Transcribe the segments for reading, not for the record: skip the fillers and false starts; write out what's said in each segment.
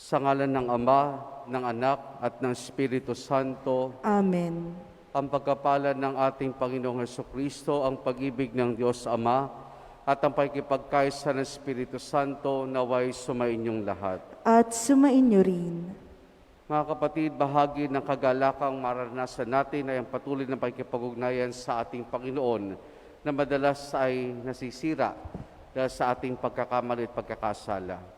Sa ngalan ng Ama, ng Anak, at ng Espiritu Santo. Amen. Ang pagkapala ng ating Panginoong Hesukristo, ang pag-ibig ng Diyos Ama, at ang pakikipagkaisa ng Espiritu Santo naway sumainyong lahat. At sumainyo rin. Mga kapatid, bahagi ng kagalakang maranasan natin ay ang patuloy na pakikipag-ugnayan sa ating Panginoon na madalas ay nasisira dahil sa ating pagkakamali at pagkakasala.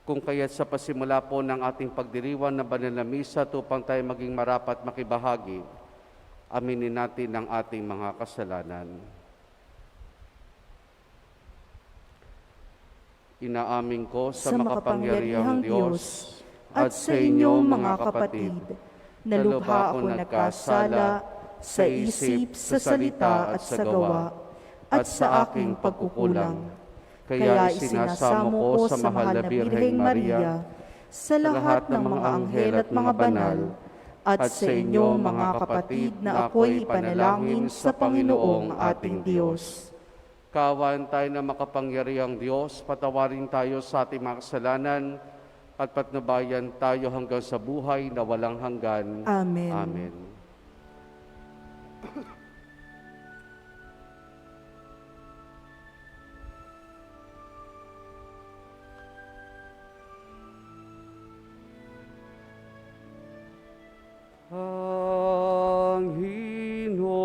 Kung kaya't sa pasimula po ng ating pagdiriwang ng banal na misa, upang tayo maging marapat makibahagi, aminin natin ang ating mga kasalanan. Inaamin ko sa makapangyarihang Diyos at sa inyo mga kapatid, na lubha ako nagkasala sa isip, sa salita at sa gawa, at sa aking pagkukulang. Kaya isinasamo ko sa mahal na Birheng Maria, sa lahat ng mga anghel at mga banal, at sa inyo mga kapatid na ako'y panalangin sa Panginoong ating Diyos. Kaawaan tayo na makapangyarihang Diyos, patawarin tayo sa ating mga kasalanan, at patnubayan tayo hanggang sa buhay na walang hanggan. Amen. Amen.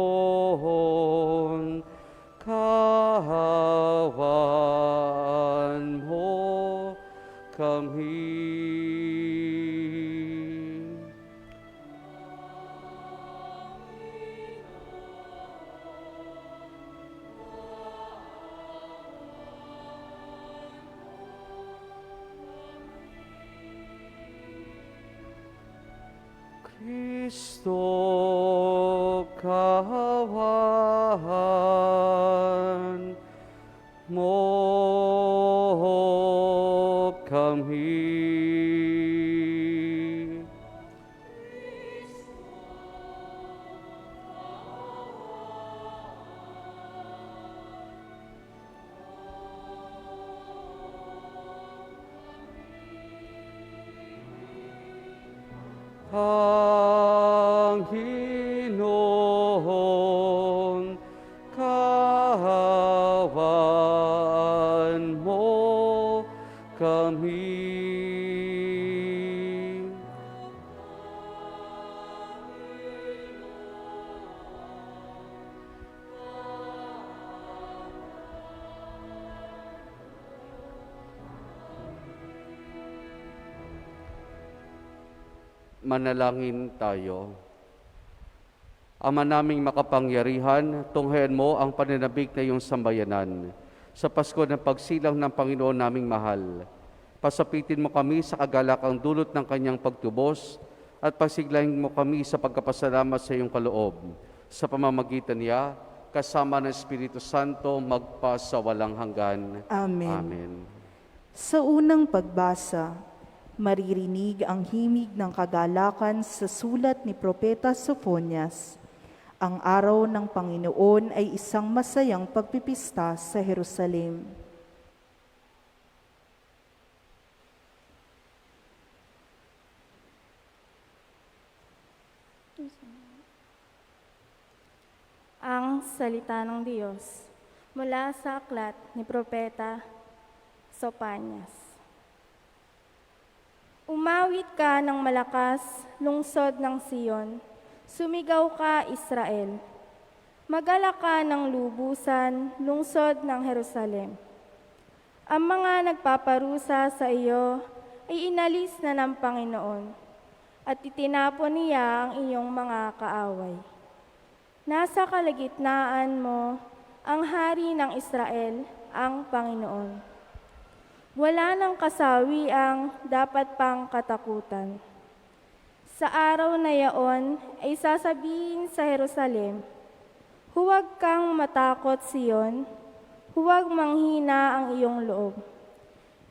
Panginoon, kaawaan mo kami. Kristo, kaawaan mo kami. Panginoon, kaawaan mo kami. Manalangin tayo. Ama naming makapangyarihan, tunghayan mo ang pananabik na iyong sambayanan. Sa Pasko ng pagsilang ng Panginoon naming mahal, pasapitin mo kami sa kagalakang dulot ng kanyang pagtubos at pasiglahin mo kami sa pagkapasalamat sa iyong kaloob. Sa pamamagitan niya, kasama ng Espiritu Santo, magpa sa walang hanggan. Amen. Amen. Sa unang pagbasa, maririnig ang himig ng kagalakan sa sulat ni Propeta Sophonias. Ang araw ng Panginoon ay isang masayang pagpipista sa Jerusalem. Ang salita ng Diyos mula sa aklat ni Propeta Sophonias. Umawit ka ng malakas, lungsod ng Siyon. Sumigaw ka, Israel. Magala ka ng lubusan, lungsod ng Jerusalem. Ang mga nagpaparusa sa iyo ay inalis na ng Panginoon, at itinapon niya ang iyong mga kaaway. Nasa kalagitnaan mo ang hari ng Israel, ang Panginoon. Wala ng kasawi ang dapat pang katakutan. Sa araw na yaon ay sasabihin sa Jerusalem, huwag kang matakot, Siyon, huwag manghina ang iyong loob.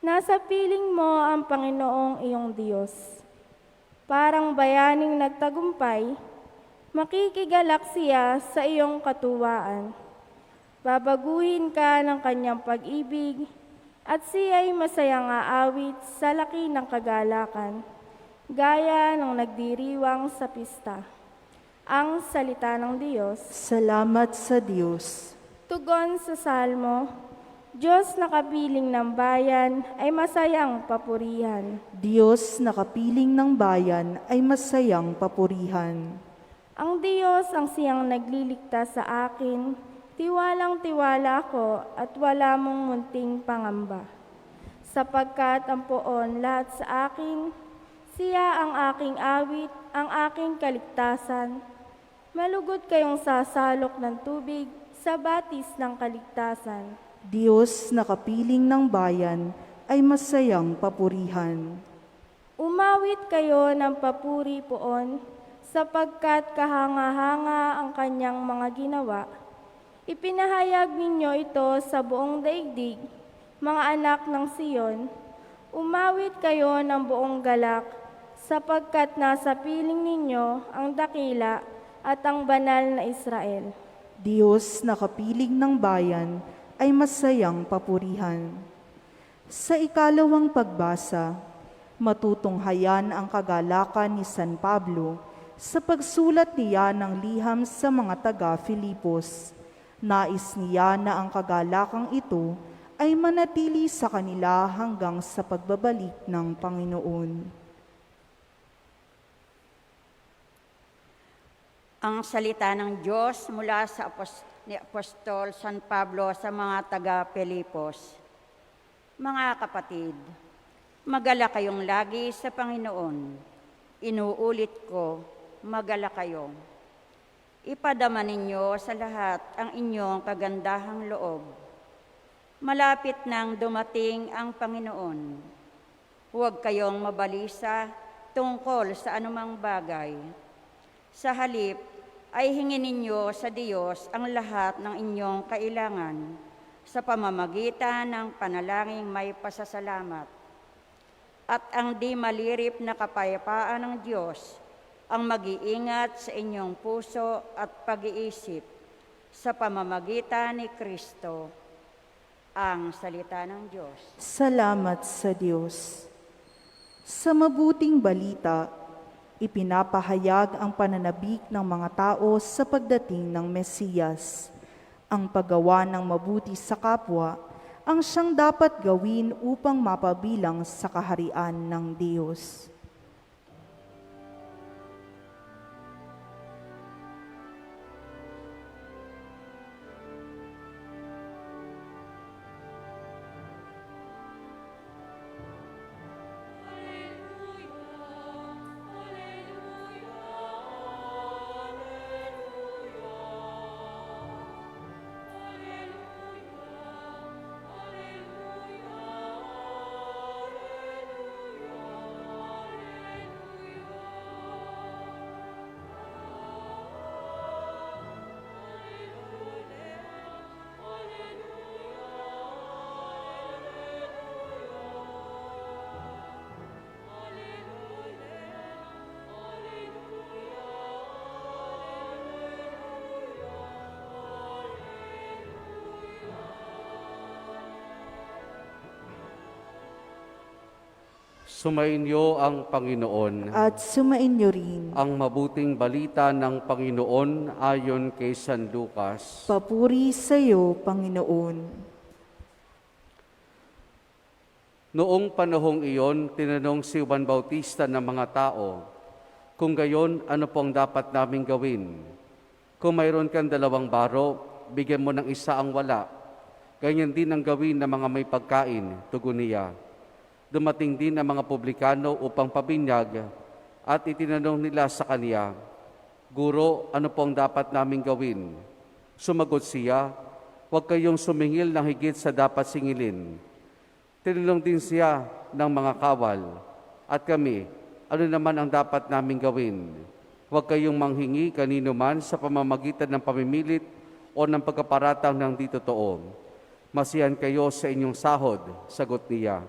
Nasa piling mo ang Panginoong iyong Diyos. Parang bayaning nagtagumpay, makikigalak siya sa iyong katuwaan. Babaguhin ka ng kanyang pag-ibig at siya'y masayang aawit sa laki ng kagalakan, gaya ng nagdiriwang sa pista. Ang salita ng Diyos. Salamat sa Diyos. Tugon sa Salmo, Diyos na kapiling ng bayan ay masayang papurihan. Diyos na kapiling ng bayan ay masayang papurihan. Ang Diyos ang siyang nagliligtas sa akin, tiwalang-tiwala ako at wala mong munting pangamba. Sapagkat ang poon lahat sa akin, siya ang aking awit, ang aking kaligtasan. Malugod kayong sasalok ng tubig sa batis ng kaligtasan. Diyos na kapiling ng bayan ay masayang papurihan. Umawit kayo ng papuri poon, sapagkat kahanga-hanga ang kanyang mga ginawa. Ipinahayag ninyo ito sa buong daigdig, mga anak ng Siyon. Umawit kayo ng buong galak, sapagkat nasa piling ninyo ang dakila at ang banal na Israel. Diyos na kapiling ng bayan ay masayang papurihan. Sa ikalawang pagbasa, matutunghayan ang kagalakan ni San Pablo sa pagsulat niya ng liham sa mga taga-Filipos. Nais niya na ang kagalakang ito ay manatili sa kanila hanggang sa pagbabalik ng Panginoon. Ang salita ng Diyos mula sa ni Apostol San Pablo sa mga taga-Pilipos. Mga kapatid, magala kayong lagi sa Panginoon. Inuulit ko, magala kayo. Ipadama ninyo sa lahat ang inyong kagandahang loob. Malapit nang dumating ang Panginoon. Huwag kayong mabalisa tungkol sa anumang bagay. Sa halip, ay hingin ninyo sa Diyos ang lahat ng inyong kailangan sa pamamagitan ng panalangin may pasasalamat. At ang di malirip na kapayapaan ng Diyos ang mag-iingat sa inyong puso at pag-iisip sa pamamagitan ni Kristo. Ang salita ng Diyos. Salamat sa Diyos. Sa mabuting balita, ipinapahayag ang pananabik ng mga tao sa pagdating ng Mesiyas. Ang paggawa ng mabuti sa kapwa ang siyang dapat gawin upang mapabilang sa kaharian ng Diyos. Sumainyo ang Panginoon. At sumainyo rin. Ang mabuting balita ng Panginoon ayon kay San Lucas. Papuri sa iyo, Panginoon. Noong panahong iyon, tinanong si Juan Bautista ng mga tao, kung gayon, ano pong dapat naming gawin? Kung mayroon kang 2 baro, bigyan mo ng isa ang wala. Ganyan din ang gawin ng mga may pagkain, tugon niya. Dumating din ang mga publikano upang pabinyag at itinanong nila sa kaniya, Guro, ano pong dapat naming gawin? Sumagot siya, huwag kayong sumingil ng higit sa dapat singilin. Tinanong din siya ng mga kawal, at kami, ano naman ang dapat naming gawin? Huwag kayong manghingi kanino man sa pamamagitan ng pamimilit o ng pagkaparatang ng di totoo. Masiyahan kayo sa inyong sahod, sagot niya.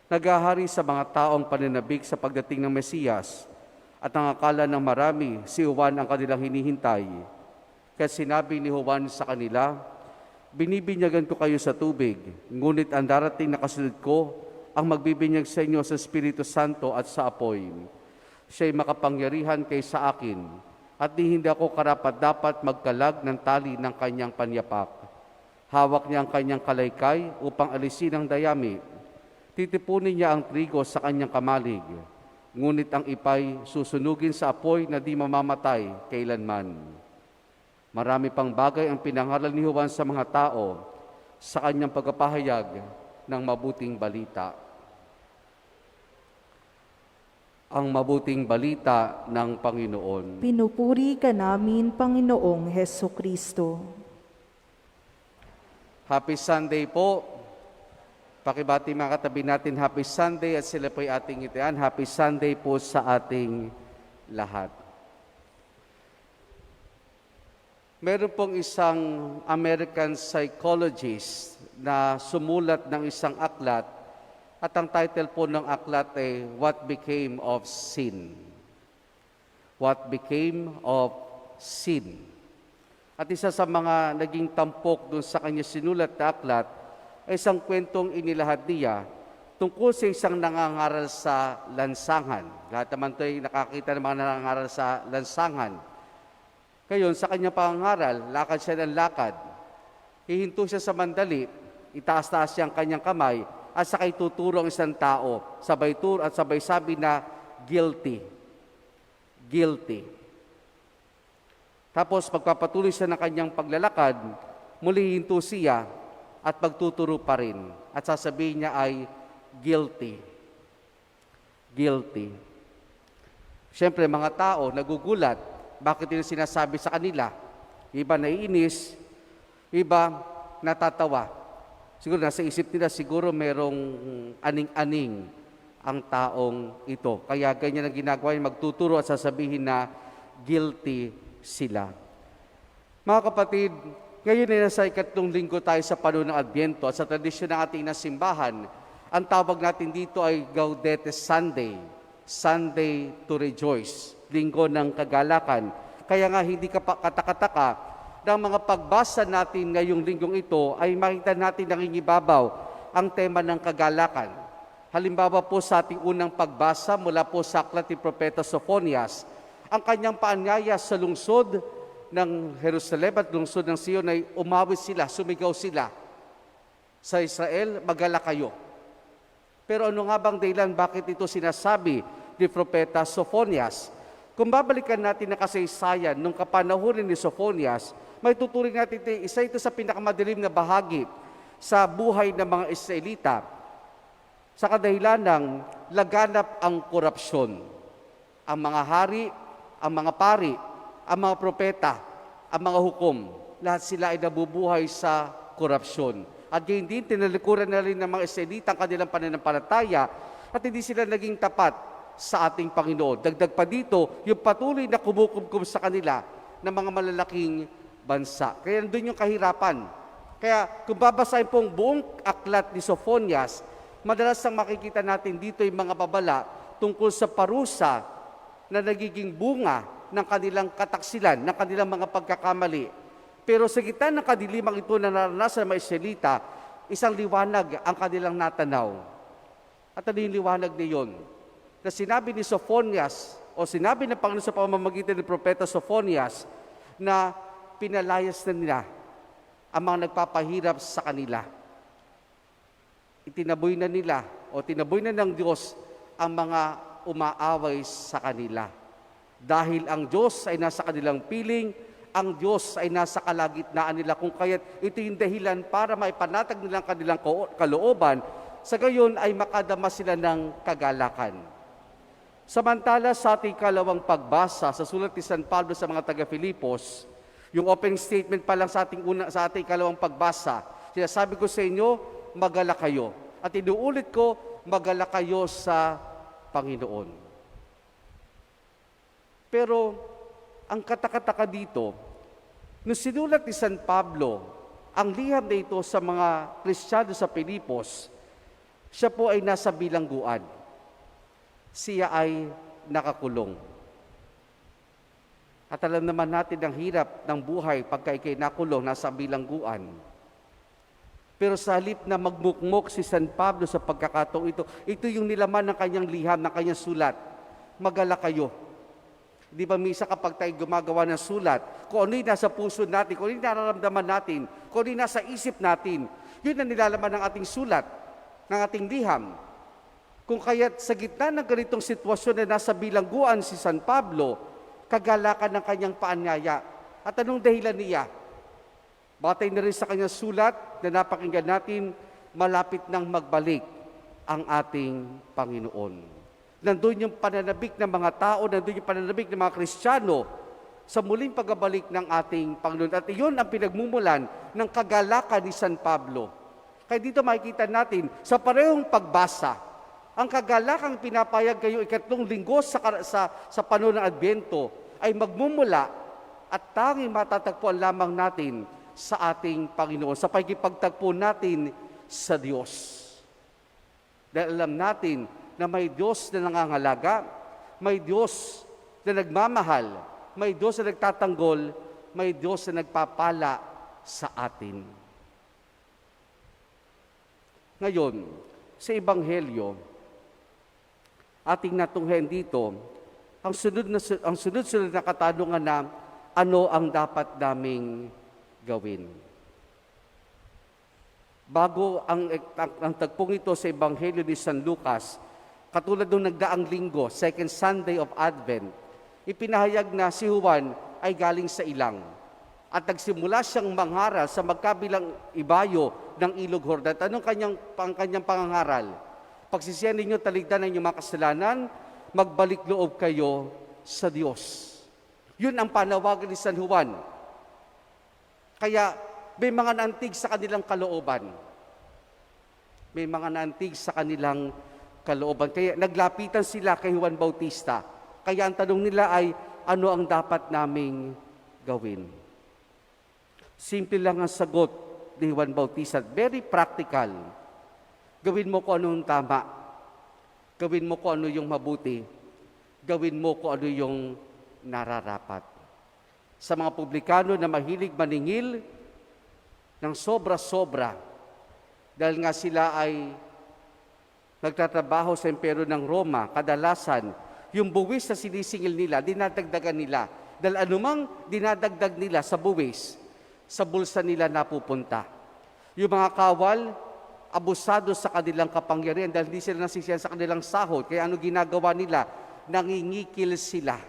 Naghahari sa mga taong paninabik sa pagdating ng Mesiyas at ang akala ng marami si Juan ang kanilang hinihintay. Kaya sinabi ni Juan sa kanila, Binibinyagan ko kayo sa tubig, ngunit ang darating na kasunod ko, ang magbibinyag sa inyo sa Espiritu Santo at sa apoy. Siya'y makapangyarihan kaysa akin, at hindi ako karapat-dapat magkalag ng tali ng kanyang panyapak. Hawak niya ang kanyang kalaykay upang alisin ang dayami. Titipunin niya ang trigo sa kanyang kamalig, ngunit ang ipay susunugin sa apoy na di mamamatay kailanman. Marami pang bagay ang pinangaral ni Juan sa mga tao sa kanyang pagpapahayag ng mabuting balita. Ang mabuting balita ng Panginoon. Pinupuri ka namin, Panginoong Heso Kristo. Happy Sunday po. Pakibati mga katabi natin, Happy Sunday, at sila po'y ating itian. Happy Sunday po sa ating lahat. Meron pong isang American psychologist na sumulat ng isang aklat, at ang title po ng aklat ay What Became of Sin? What Became of Sin? At isa sa mga naging tampok doon sa kanya sinulat na aklat ay isang kwentong inilahad niya tungkol sa isang nangangaral sa lansangan. Lahat naman ito ay nakakita ng mga nangangaral sa lansangan. Ngayon, sa kanyang pangangaral, lakad siya ng lakad. Hihinto siya sa mandali, itaas-taas siya ang kanyang kamay, at saka ituturo ang isang tao, sabay turo at sabay sabi na, guilty. Guilty. Tapos, pagpapatuloy siya ng kanyang paglalakad, muli hinto siya at pagtuturo pa rin. At sasabihin niya ay, guilty. Guilty. Siyempre, mga tao nagugulat. Bakit yun sinasabi sa kanila? Iba naiinis, iba natatawa. Siguro nasa isip nila, siguro merong aning-aning ang taong ito. Kaya ganyan ang ginagawa niya, magtuturo at sasabihin na guilty sila. Mga kapatid, ngayon ay nasa ikatlong linggo tayo sa panahon ng Adbyento at sa tradisyon ng ating nasimbahan, ang tawag natin dito ay Gaudete Sunday, Sunday to Rejoice, linggo ng kagalakan. Kaya nga hindi ka katakataka ng mga pagbasa natin ngayong linggong ito ay makita natin nangingibabaw ang tema ng kagalakan. Halimbawa po sa ating unang pagbasa mula po sa aklat ni Propeta Sophonias, ang kanyang paanyaya sa lungsod ng Jerusalem at lungsod ng Sion ay umawit sila, sumigaw sila. Sa Israel, magala kayo. Pero ano nga bang dahilan bakit ito sinasabi ni Propeta Sophonias? Kung babalikan natin na kasaysayan nung kapanahon ni Sophonias, may tuturing natin isa ito sa pinakamadilim na bahagi sa buhay ng mga Israelita sa kadahilan ng laganap ang korupsyon. Ang mga hari, ang mga pari, ang mga propeta, ang mga hukom, lahat sila ay nabubuhay sa korupsyon. At gayon din, tinalikuran na rin ng mga Israelita ang kanilang pananampalataya at hindi sila naging tapat sa ating Panginoon. Dagdag pa dito, yung patuloy na kumukumkum sa kanila ng mga malalaking bansa. Kaya doon yung kahirapan. Kaya kung babasahin pong buong aklat ni Sophonias, madalas ang makikita natin dito yung mga babala tungkol sa parusa na nagiging bunga ng kanilang kataksilan, ng kanilang mga pagkakamali. Pero sa gitna ng kadilimang ito na naranasan ng mga Israelita, isang liwanag ang kanilang natanaw. At ano yung liwanag na yun? Na sinabi ni Sophonias, o sinabi ng Panginoon sa pamamagitan ni Propeta Sophonias, na pinalayas na nila ang mga nagpapahirap sa kanila. Itinaboy na nila, o tinaboy na ng Diyos ang mga umaaway sa kanila. Dahil ang Diyos ay nasa kanilang piling, ang Diyos ay nasa kalagitnaan nila, kung kaya't ito yung dahilan para maipanatag nilang kanilang kalooban, sa gayon ay makadama sila ng kagalakan. Samantala sa ating kalawang pagbasa sa sulat ni San Pablo sa mga taga-Filipos, yung opening statement pa lang sa ating kalawang pagbasa, sinasabi ko sa inyo, magala kayo. At inuulit ko, magala kayo sa Panginoon. Pero ang katakataka dito, nung sinulat ni San Pablo ang liham na ito sa mga Kristiyano sa Filipos, siya po ay nasa bilangguan. Siya ay nakakulong. At alam naman natin ang hirap ng buhay pagka ikay nakulong, nasa bilangguan. Pero sa halip na magmukmok si San Pablo sa pagkakataong ito yung nilaman ng kanyang liham, ng kanyang sulat. Magala kayo. Di ba misa kapag tayo gumagawa ng sulat, kung ano yung nasa puso natin, kung ano yung nararamdaman natin, kung ano yung nasa isip natin, yun ang nilalaman ng ating sulat, ng ating liham. Kung kaya't sa gitna ng ganitong sitwasyon na nasa bilangguan si San Pablo, kagalakan ng kanyang paanyaya. At anong dahilan niya? Batay na rin sa kanyang sulat na napakinggan natin, malapit nang magbalik ang ating Panginoon. Nandun yung pananabik ng mga tao, nandun yung pananabik ng mga Kristiyano sa muling pagbabalik ng ating Panginoon. At iyon ang pinagmumulan ng kagalakan ni San Pablo. Kaya dito makikita natin, sa parehong pagbasa, ang kagalakang pinapayag kayo ikatlong linggo sa panahon ng Adbyento ay magmumula at tanging matatagpuan lamang natin sa ating Panginoon, sa pagkipagtagpo natin sa Diyos. Dahil alam natin na may Diyos na nangangalaga, may Diyos na nagmamahal, may Diyos na nagtatanggol, may Diyos na nagpapala sa atin. Ngayon, sa Ebanghelyo, ating natunghayan dito, ang sunod-sunod na katanungan na ano ang dapat naming gawin. Bago ang tagpong ito sa Ebanghelyo ni San Lucas, katulad nung nagdaang linggo, second Sunday of Advent, ipinahayag na si Juan ay galing sa ilang at nagsimula siyang mangaral sa magkabilang ibayo ng Ilog Jordan. Anong kanyang pangangaral? Pagsisihan ninyo, taligdan ng inyong mga kasalanan, magbalik loob kayo sa Diyos. Yun ang panawagan ni San Juan. Kaya may mga naantig sa kanilang kalooban. May mga naantig sa kanilang kalooban. Kaya naglapitan sila kay Juan Bautista. Kaya ang tanong nila ay, ano ang dapat naming gawin? Simple lang ang sagot ni Juan Bautista. Very practical. Gawin mo kung anong tama. Gawin mo kung ano yung mabuti. Gawin mo kung ano yung nararapat. Sa mga publikano na mahilig maningil ng sobra-sobra, dahil nga sila ay nagtatrabaho sa Imperyo ng Roma, kadalasan, yung buwis na sinisingil nila, dinadagdagan nila. Dahil anumang dinadagdag nila sa buwis, sa bulsa nila napupunta. Yung mga kawal, abusado sa kanilang kapangyarihan dahil hindi sila nasisiyan sa kanilang sahod. Kaya ano ginagawa nila? Nangingikil sila.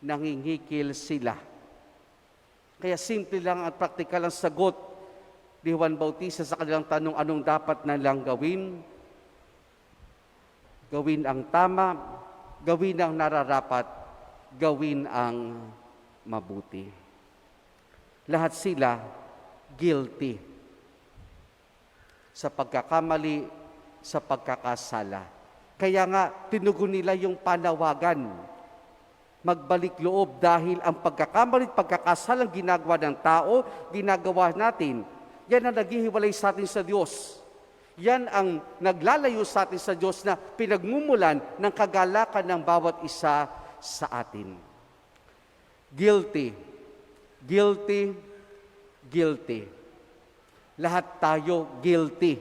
Nangingikil sila. Kaya simple lang at praktikal ang sagot ni Juan Bautista sa kanilang tanong, anong dapat nilang gawin? Gawin ang tama, gawin ang nararapat, gawin ang mabuti. Lahat sila guilty sa pagkakamali, sa pagkakasala. Kaya nga, tinugon nila yung panawagan. Magbalik loob dahil ang pagkakamali at pagkakasalang ginagawa ng tao, ginagawa natin, yan ang naghihiwalay sa atin sa Diyos. Yan ang naglalayo sa atin sa Diyos na pinagmumulan ng kagalakan ng bawat isa sa atin. Guilty. Guilty. Guilty. Lahat tayo guilty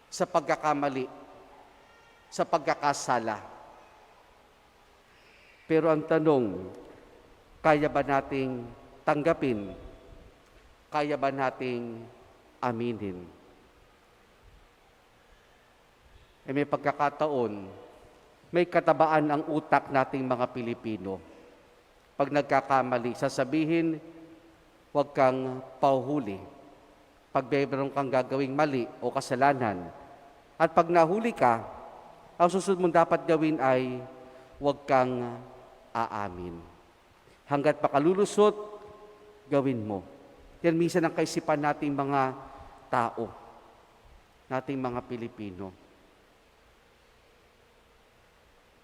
sa pagkakamali, sa pagkakasala. Pero ang tanong, kaya ba nating tanggapin? Kaya ba nating aminin? May pagkakataon, may katabaan ang utak nating mga Pilipino. Pag nagkakamali, sasabihin, huwag kang pauhuli. Pag meron kang gagawing mali o kasalanan. At pag nahuli ka, ang susunod mong dapat gawin ay huwag kang aamin. Hanggat makalulusot, gawin mo. Yan minsan ang kaisipan nating mga tao, nating mga Pilipino.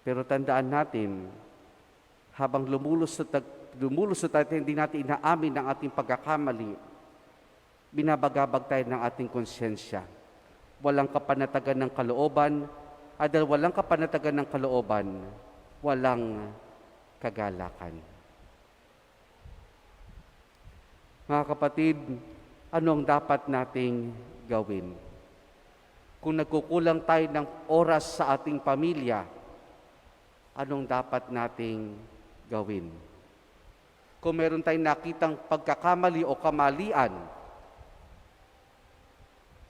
Pero tandaan natin, habang lumulusot tayo, hindi natin inaamin ang ating pagkakamali, binabagabag tayo ng ating konsyensya. Walang kapanatagan ng kalooban, at dahil walang kapanatagan ng kalooban, walang kagalakan. Mga kapatid, anong dapat nating gawin? Kung nagkukulang tayo ng oras sa ating pamilya, anong dapat nating gawin? Kung meron tayong nakitang pagkakamali o kamalian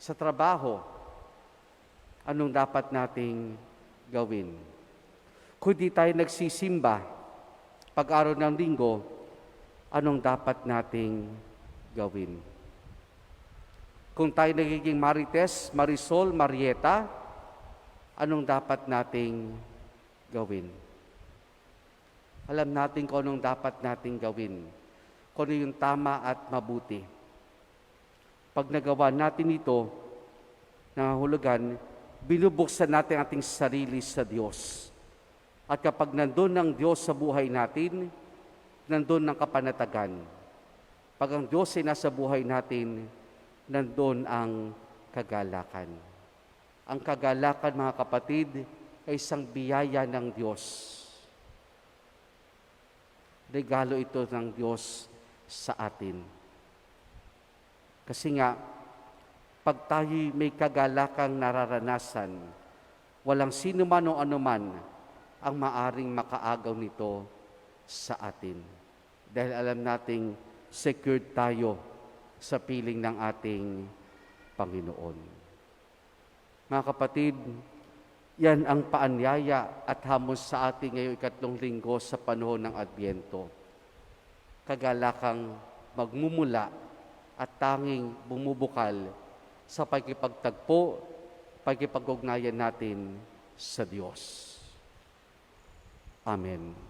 sa trabaho, anong dapat nating gawin? Kung di tayo nagsisimba pag-araw ng linggo, anong dapat nating gawin? Kung tayo nagiging Marites, Marisol, Marieta, anong dapat nating gawin? Alam natin kung anong dapat nating gawin, kung ano yung tama at mabuti. Pag nagawa natin ito, nangahulugan, binubuksan natin ating sarili sa Diyos. At kapag nandun ang Diyos sa buhay natin, nandun ang kapanatagan. Pag ang Diyos ay nasa buhay natin, nandun ang kagalakan. Ang kagalakan, mga kapatid, ay isang biyaya ng Diyos. Regalo ito ng Diyos sa atin. Kasi nga, pag tayo may kagalakang nararanasan, walang sino man o anuman ang maaring makaagaw nito sa atin. Dahil alam nating secured tayo sa piling ng ating Panginoon. Mga kapatid, yan ang paanyaya at hamon sa ating ngayong 3 linggo sa panahon ng Adbyento. Kagalakang magmumula at tanging bumubukal sa pagkipagtagpo, pagkipag-ugnayan natin sa Diyos. Amen.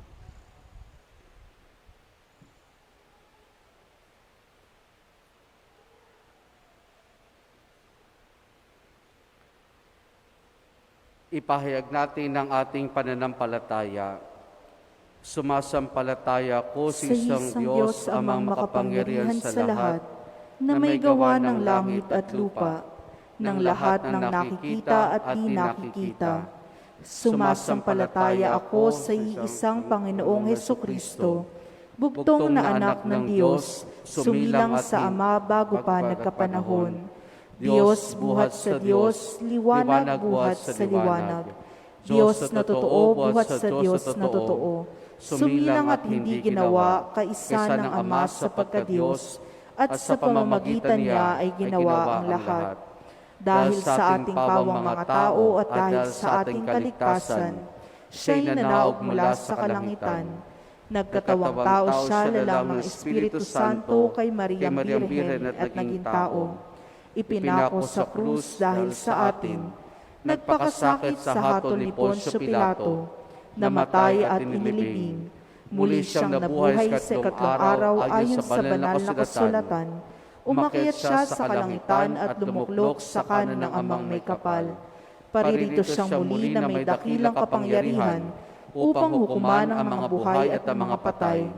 Ipahayag natin ang ating pananampalataya. Sumasampalataya ko sa isang Diyos, amang makapangyarihan sa lahat, na may gawa ng langit at lupa, ng lahat ng nakikita at di nakikita. Sumasampalataya ako sa iisang Panginoong Hesukristo, bugtong na anak ng Diyos, sumilang sa Ama bago pa nagkapanahon. Diyos buhat sa Diyos, liwanag buhat sa liwanag. Diyos na totoo buhat sa Diyos na totoo. Sumilang at hindi ginawa, kaisa ng Ama sa pagkadiyos, at sa pamamagitan niya ay ginawa ang lahat. Dahil sa ating pawang mga tao at dahil sa ating kaligtasan, siya'y nanaog mula sa kalangitan. Nagkatawang tao siya lalang ng Espiritu Santo kay Mariang Birhen at naging tao. Ipinako sa krus dahil sa atin, nagpakasakit sa hatol ni Poncio Pilato, namatay at inilibing, muli siyang nabuhay sa 3 araw ayon sa banal na kasulatan, umakyat siya sa kalangitan at lumuklok sa kanan ng Amang may kapal. Paririto siyang muli na may dakilang kapangyarihan upang hukuman ang mga buhay at ang mga patay.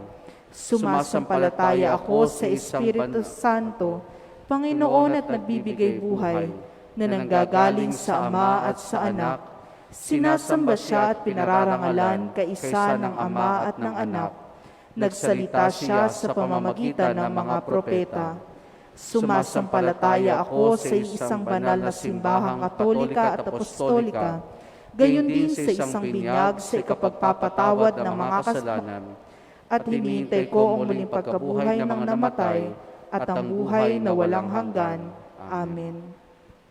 Sumasampalataya ako sa Espiritu Santo, Panginoon at nagbibigay buhay, na nanggagaling sa Ama at sa Anak. Sinasamba siya at pinararangalan kaisa ng Ama at ng Anak. Nagsalita siya sa pamamagitan ng mga propeta. Sumasampalataya ako sa isang banal na simbahang katolika at apostolika, gayon din sa isang binyag sa ikapagpapatawad ng mga kasalanan, at hinihintay ko ang muling pagkabuhay ng mga namatay, at ang buhay na walang hanggan. Amen.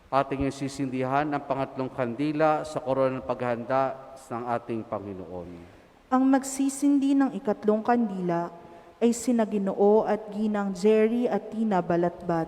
Ating isisindihan ang 3 kandila sa koronang paghahanda ng ating Panginoon. Ang magsisindi ng 3 kandila ay sina Ginoo at Ginang Jerry at Tina Balatbat.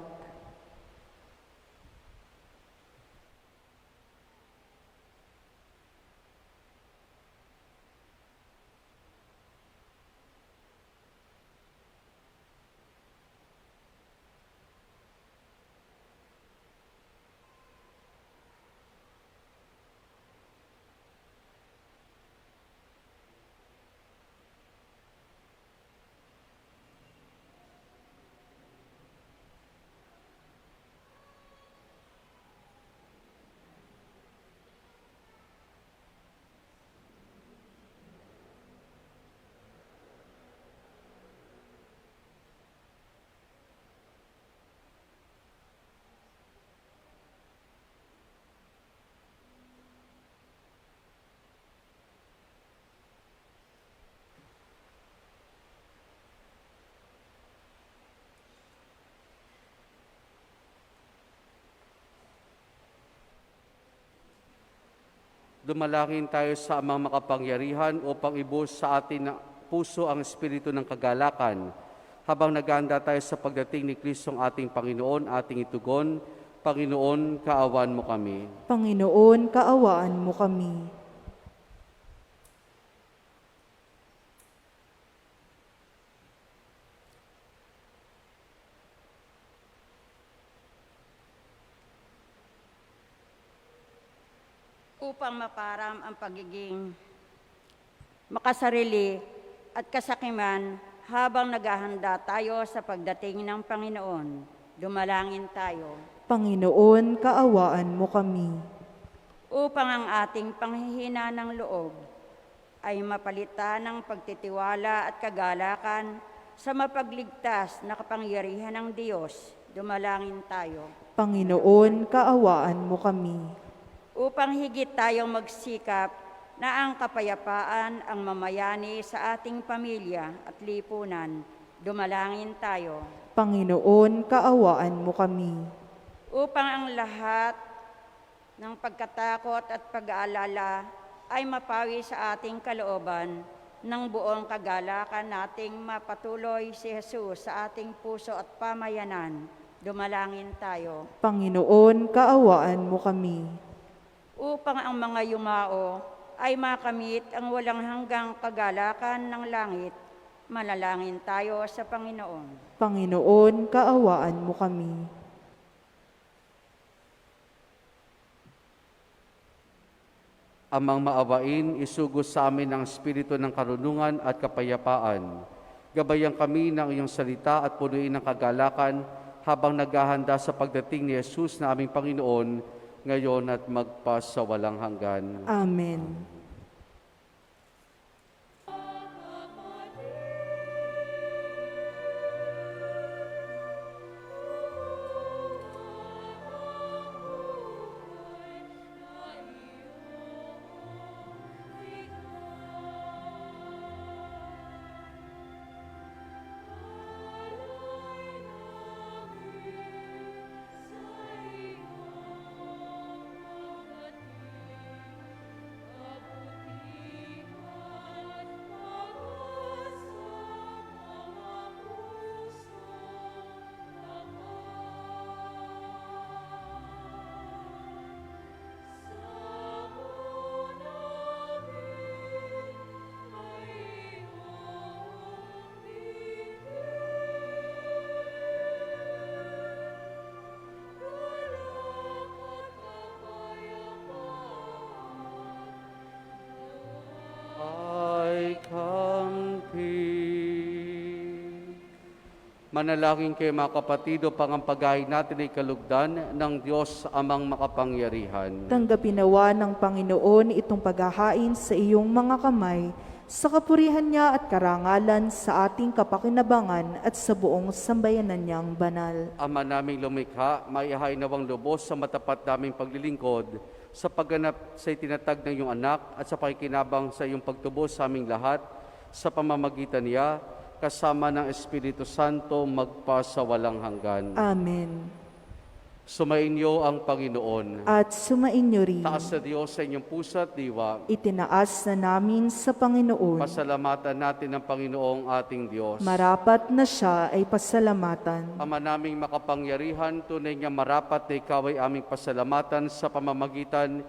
Dumalangin tayo sa amang makapangyarihan upang ibuhos sa atin ng puso ang espiritu ng kagalakan. Habang naghahanda tayo sa pagdating ni Kristong ating Panginoon, ating itugon, Panginoon, kaawaan mo kami. Panginoon, kaawaan mo kami. Upang maparam ang pagiging makasarili at kasakiman habang naghahanda tayo sa pagdating ng Panginoon, dumalangin tayo. Panginoon, kaawaan mo kami. Upang ang ating panghihina ng loob ay mapalitan ng pagtitiwala at kagalakan sa mapagligtas na kapangyarihan ng Diyos, dumalangin tayo. Panginoon, kaawaan mo kami. Upang higit tayong magsikap na ang kapayapaan ang mamayani sa ating pamilya at lipunan, dumalangin tayo. Panginoon, kaawaan mo kami. Upang ang lahat ng pagkatakot at pag-aalala ay mapawi sa ating kalooban ng buong kagalakan nating mapatuloy si Jesus sa ating puso at pamayanan, dumalangin tayo. Panginoon, kaawaan mo kami. Upang ang mga yumao ay makamit ang walang hanggang kagalakan ng langit, manalangin tayo sa Panginoon. Panginoon, kaawaan mo kami. Amang maawain, isugos sa amin ang espiritu ng karunungan at kapayapaan. Gabayan kami ng iyong salita at punuin ng kagalakan habang naghahanda sa pagdating ni Jesus na aming Panginoon, ngayon at magpasawalang hanggan. Amen. Manalangin kayo mga kapatid upang ang paghain natin ay kalugdan ng Diyos amang makapangyarihan. Tanggapin nawa ng Panginoon itong paghahain sa iyong mga kamay, sa kapurihan niya at karangalan sa ating kapakinabangan at sa buong sambayanan niyang banal. Ama naming lumikha, maihain nawang lubos sa matapat naming paglilingkod, sa pagganap sa itinatag ng iyong anak at sa pakikinabang sa iyong pagtubos sa aming lahat, sa pamamagitan niya, kasama ng Espiritu Santo, magpasawalang hanggan. Amen. Sumainyo ang Panginoon. At sumainyo rin. Taas sa Diyos sa inyong puso at diwa. Itinaas na namin sa Panginoon. Pasalamatan natin ang Panginoong ating Diyos. Marapat na siya ay pasalamatan. Ama naming makapangyarihan, tunay nga marapat na ikaw ay aming pasalamatan sa pamamagitan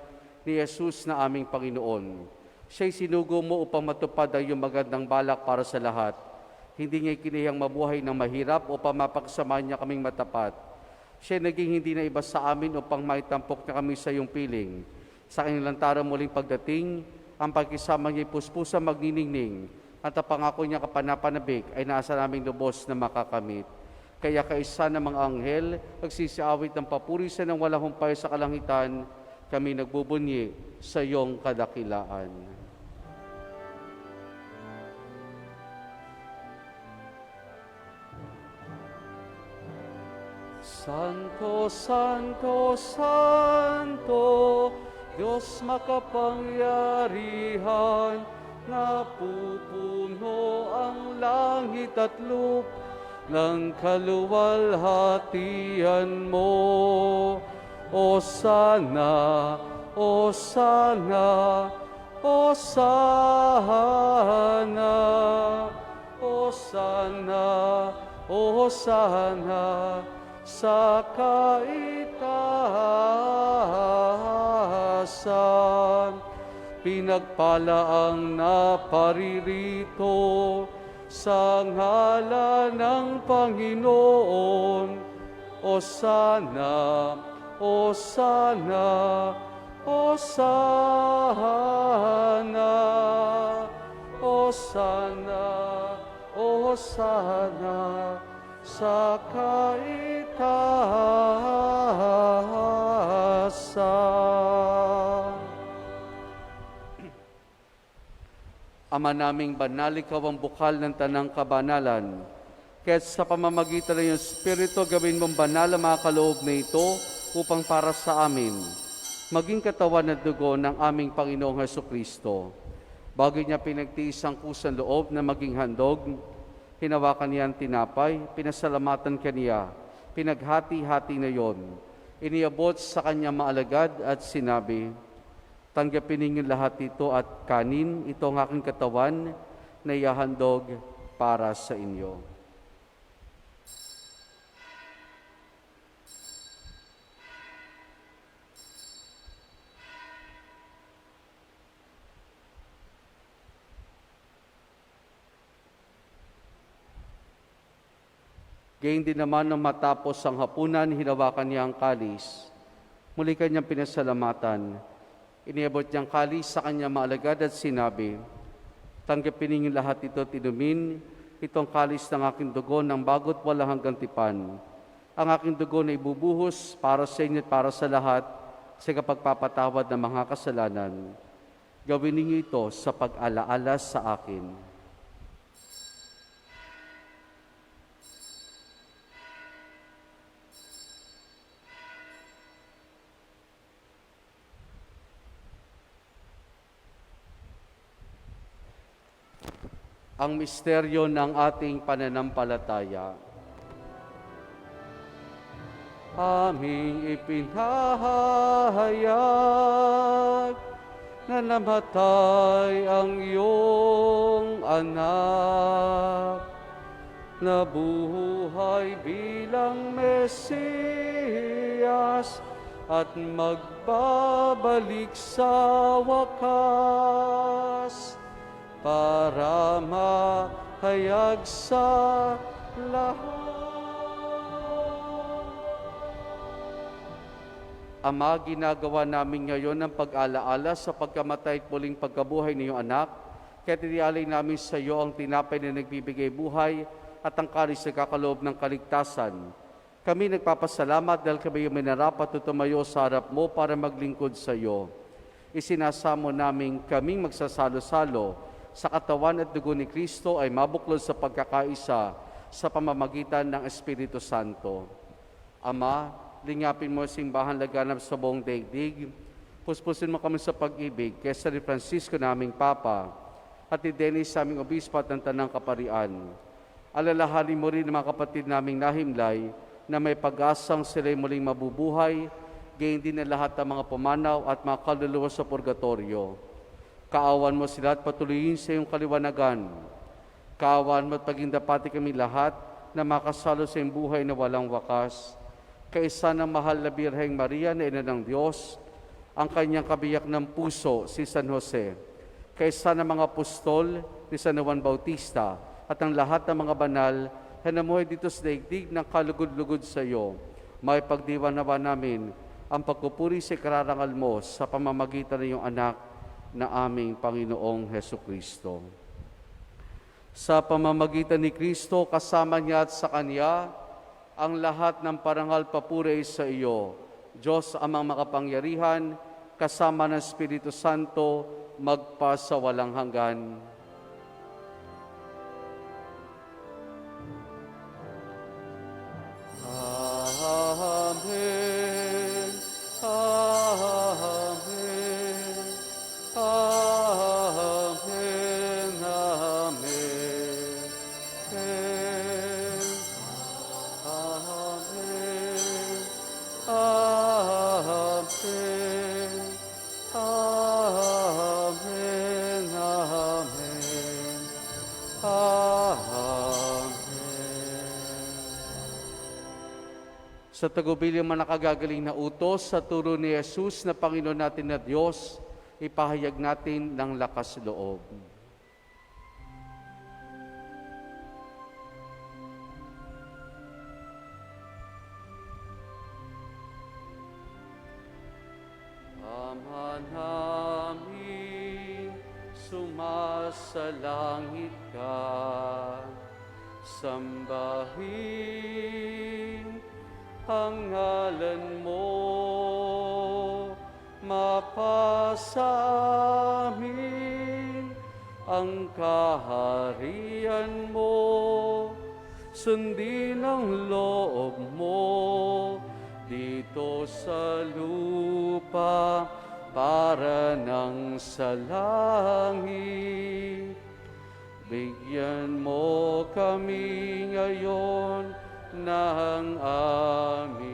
ni Jesus na aming Panginoon. Siya'y sinugo mo upang matupad ang iyong magandang balak para sa lahat. Hindi niya kinihang mabuhay ng mahirap upang mapagsamahan niya kaming matapat. Siya naging hindi na iba sa amin upang maitampok na kami sa iyong piling. Sa kanyang lantarang muling pagdating, ang pagkisama niya'y puspusa magniningning at ang pangako niya kapanapanabik ay nasa naming lubos na makakamit. Kaya kaisa ng mga anghel, nagsisiawit ng papurisan ng walang humpay sa kalangitan, kami nagbubunyi sa iyong kadakilaan. Santo, Santo, Santo, Diyos makapangyarihan, napupuno ang langit at lupa ng kaluwalhatian mo. O sana Hosanna, Hosanna, Hosanna, Hosanna, sa kaitaasan. Pinagpala ang naparirito sa ngalan ng Panginoon. Hosanna, Hosanna, Hosanna, Hosanna, Hosanna, sa kaitaasan. Ama naming banal, ikaw ang bukal ng tanang kabanalan. Kaya sa pamamagitan ng iyong Espiritu, gawin mong banal ang mga kaloob na ito upang para sa amin, maging katawan at dugo ng aming Panginoong Hesukristo. Bago niya pinagtiis ang kusang loob na maging handog, hinawakan niya ang tinapay, pinasalamatan kaniya, pinaghati-hati na yon. Iniabot sa kanya maalagad at sinabi, tanggapin ninyo lahat ito at kanin, ito ang aking katawan na ihahandog para sa inyo. Gayun din naman nang matapos ang hapunan, hinawakan niya ang kalis. Muli kanyang pinasalamatan. Iniabot niyang kalis sa kanya maalagad at sinabi, tanggapin ninyo lahat ito, tinumin, itong kalis ng aking dugo ng bago't walang hanggang tipan. Ang aking dugo na ibubuhos para sa inyo at para sa lahat sa kapagpapatawad ng mga kasalanan. Gawin ninyo ito sa pag-alaala sa akin. Ang misteryo ng ating pananampalataya. Aming ipinahayag na namatay ang iyong anak, nabuhay bilang Mesiyas at magbabalik sa wakas para mahayag sa lahat. Ama, ginagawa namin ngayon ang pag-alaala sa pagkamatay at muling pagkabuhay ng iyong anak, kaya tinialay namin sa iyo ang tinapay na nagbibigay buhay at ang kalis na kakaloob ng kaligtasan. Kami nagpapasalamat dahil kami yung minarapat at tumayo sa harap mo para maglingkod sa iyo. Isinasamo namin kaming magsasalo-salo sa katawan at dugo ni Kristo ay mabuklod sa pagkakaisa sa pamamagitan ng Espiritu Santo. Ama, lingapin mo ang simbahan laganap sa buong daigdig. Puspusin mo kami sa pag-ibig kay San Francisco naming Papa at ni Dennis sa aming obispo at ng Tanang Kaparian. Alalahanin mo rin ang mga kapatid naming nahimlay na may pag-asang sila'y muling mabubuhay, gayon din na lahat ng mga pumanaw at mga kaluluwa sa purgatorio. Kaawan mo sila at patuloyin sa iyong kaliwanagan. Kaawan mo at paging dapati kami lahat na makasalo sa iyong buhay na walang wakas. Kaisa ng mahal na Birheng Maria na Ina ng Diyos, ang kanyang kabiyak ng puso, si San Jose. Kaisa ng mga apostol ni San Juan Bautista at ang lahat ng mga banal na namuhay dito sa daigdig ng kalugod-lugod sa iyo. May pagdiwa nawa namin ang pagpupuri sa ikararangal mo sa pamamagitan ng iyong anak na aming Panginoong Hesukristo. Sa pamamagitan ni Kristo, kasama niya at sa Kanya, ang lahat ng parangal papuri sa iyo, Diyos amang makapangyarihan, kasama ng Espiritu Santo, magpa sa walang hanggan. Amen. Amen. Amen. Amen. Amen. Amen. Sa tagubilin man nakagagaling na utos, sa turo ni Jesus na Panginoon natin na Diyos, ipahayag natin ng lakas loob. Ama namin, sumasalangit ka, sambahin ang ngalan mo, mapasa amin ang kaharian mo, sundin ang loob mo dito sa lupa para nang sa langit. Bigyan mo kami ngayon ng aming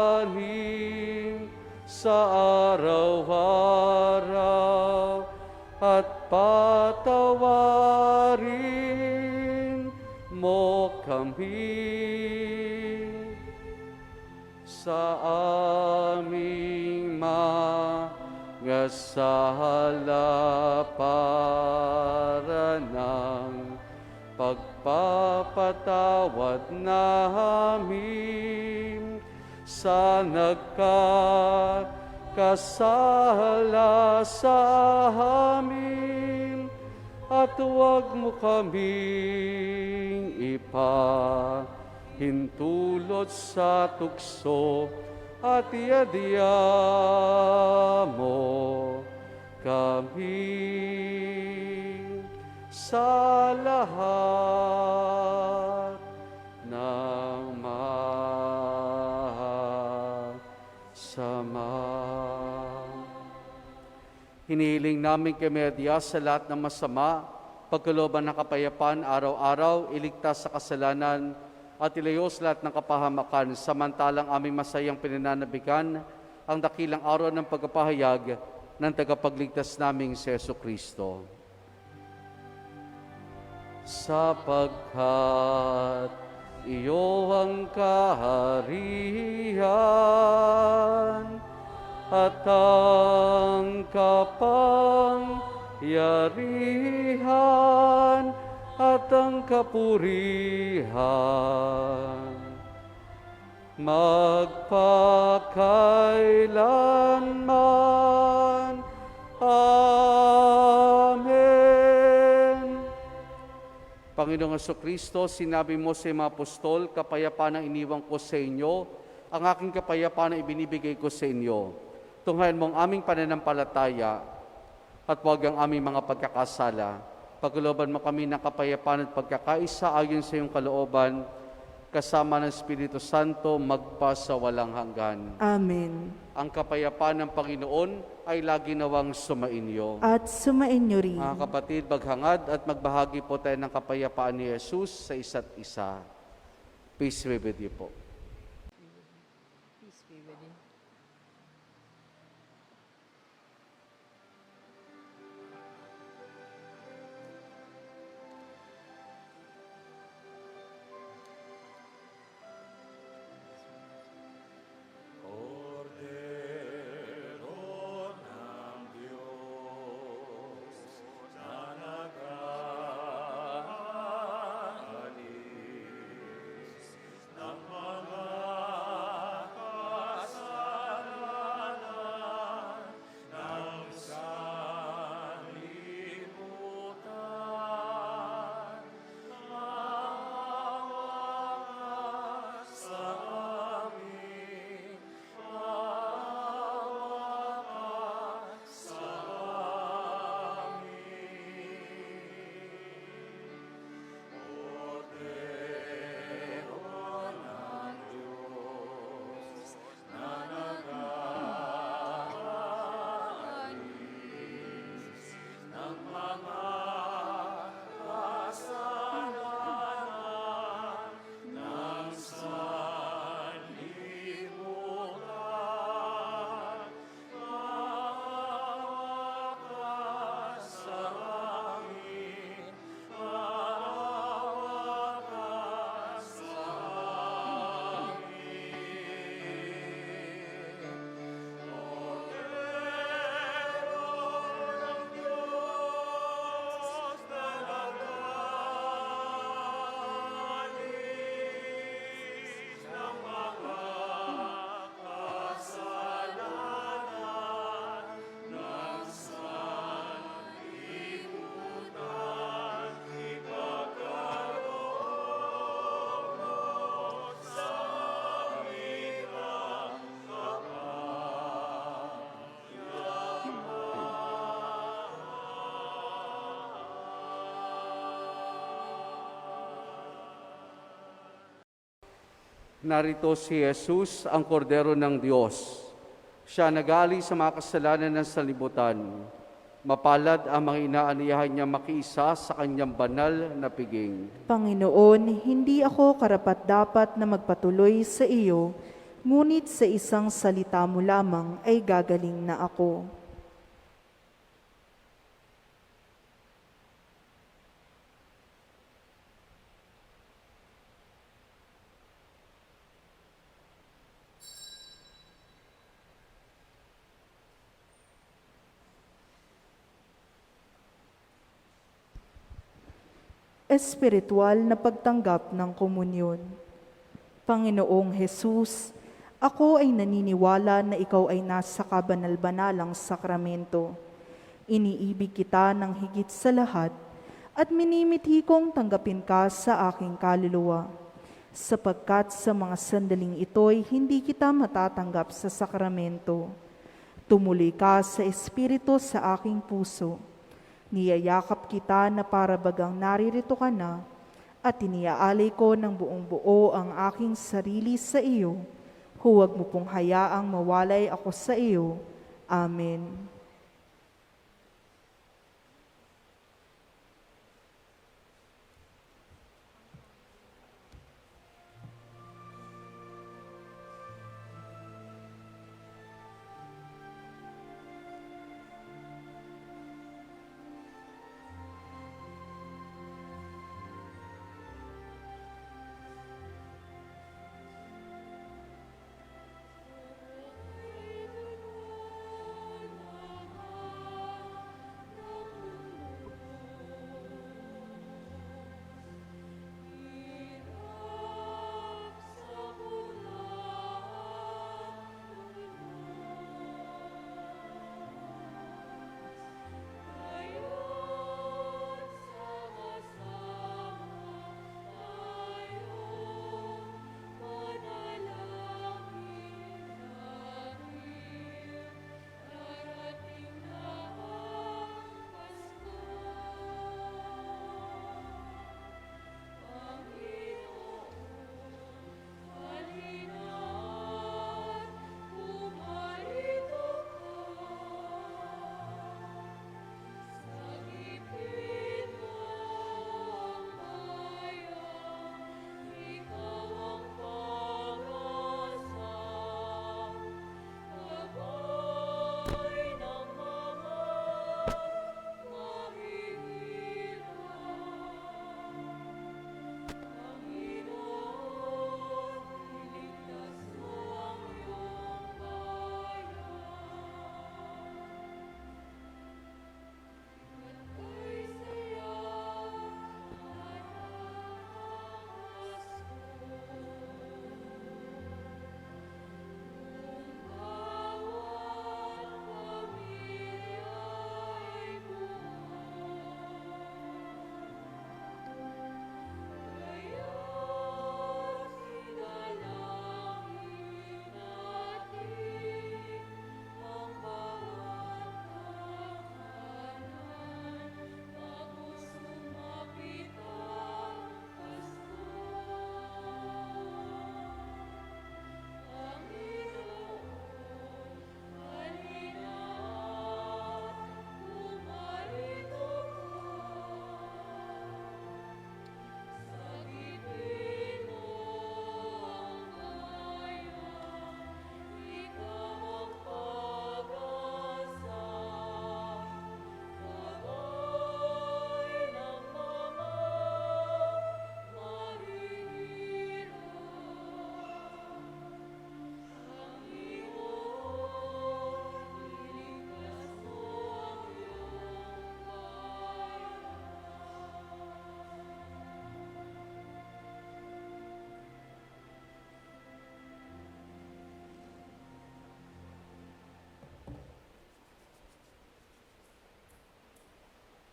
kakanin sa araw-araw at patawarin mo kami sa aming mga sala para ng pagpapatawad namin sa nagkakasala sa amin, at huwag mo kaming ipahintulot sa tukso, at iadya mo kami sa lahat ng masama. Hinihiling namin kami adya sa lahat ng masama, pagkalooban ng kapayapaan araw-araw, iligtas sa kasalanan at ilayo sa lahat ng kapahamakan, samantalang aming masayang pinananabikan ang dakilang araw ng pagpapahayag ng tagapagligtas naming si Jesucristo. Sapagkat iyo ang kaharian at ang kapangyarihan at ang kapurihan magpakailanman. Amen. Panginoong Jesucristo, sinabi mo sa mga apostol, kapayapaan ang iniwan ko sa inyo, ang aking kapayapaan ang ibinibigay ko sa inyo. Tunghayan mo ang aming pananampalataya at huwag ang aming mga pagkakasala. Pagkalooban mo kami ng kapayapaan at pagkakaisa ayon sa iyong kalooban, kasama ng Espiritu Santo, magpa sa walang hanggan. Amen. Ang kapayapaan ng Panginoon ay lagi nawang sumainyo. At sumainyo rin. Mga kapatid, maghangad at magbahagi po tayo ng kapayapaan ni Jesus sa isa't isa. Peace be with you po. Peace be with you. Ng Narito si Jesus, ang kordero ng Diyos. Siya nagali sa mga kasalanan ng sanlibutan. Mapalad ang mga inaaniyahan niya makiisa sa kanyang banal na piging. Panginoon, hindi ako karapat-dapat na magpatuloy sa iyo, ngunit sa isang salita mo lamang ay gagaling na ako. Espiritual na pagtanggap ng komunyon. Panginoong Hesus, ako ay naniniwala na ikaw ay nasa kabanal-banalang sakramento. Iniibig kita ng higit sa lahat at minimithi kong tanggapin ka sa aking kaluluwa. Sapagkat sa mga sandaling ito'y hindi kita matatanggap sa sakramento. Tumuloy ka sa Espiritu sa aking puso. Niyayakap kita na para bagang naririto ka na at iniaalay ko ng buong buo ang aking sarili sa iyo. Huwag mo pong hayaang mawalay ako sa iyo. Amen.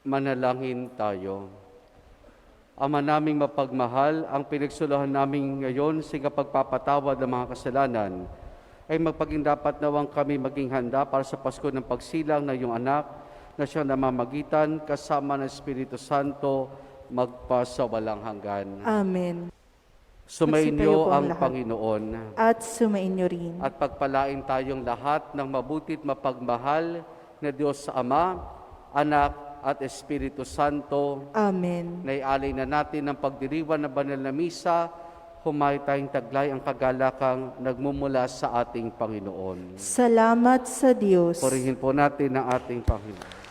Manalangin tayo. Ama naming mapagmahal, ang pinagsuluhan namin ngayon sa pagpapatawad ng mga kasalanan ay magpagindapat nawang kami maging handa para sa Pasko ng pagsilang ng iyong anak na siyang namamagitan kasama ng Espiritu Santo magpasawalang hanggan. Amen. Sumainyo po ang lahat. Panginoon At sumainyo rin. at pagpalain tayong lahat ng mabutit mapagmahal na Diyos sa Ama, Anak at Espiritu Santo. Amen. Naialay na natin ang pagdiriwan ng banal na misa, humay tayong taglay ang kagalakang nagmumula sa ating Panginoon. Salamat sa Diyos. Purihin po natin ang ating Panginoon.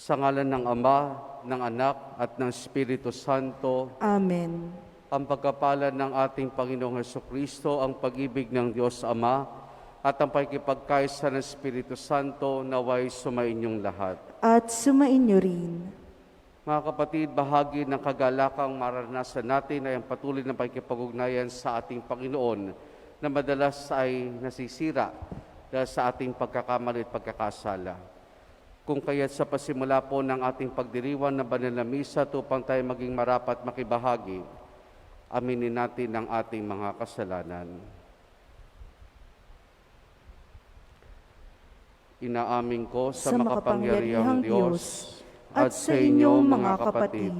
Sa ngalan ng Ama, ng Anak, at ng Espiritu Santo, Amen. ang pagkapalan ng ating Panginoong Hesukristo, ang pag-ibig ng Diyos Ama, at ang pakikipagkaisa ng Espiritu Santo naway sumainyong lahat. At sumainyo rin. Mga kapatid, bahagi ng kagalakang maranasan natin ay ang patuloy na pakikipag-ugnayan sa ating Panginoon na madalas ay nasisira dahil sa ating pagkakamali at pagkakasala. Kung kaya't sa pasimula po ng ating pagdiriwang ng banal na misa, tupang tayo maging marapat makibahagi, aminin natin ang ating mga kasalanan. Inaamin ko sa makapangyarihang Diyos at sa inyo mga kapatid,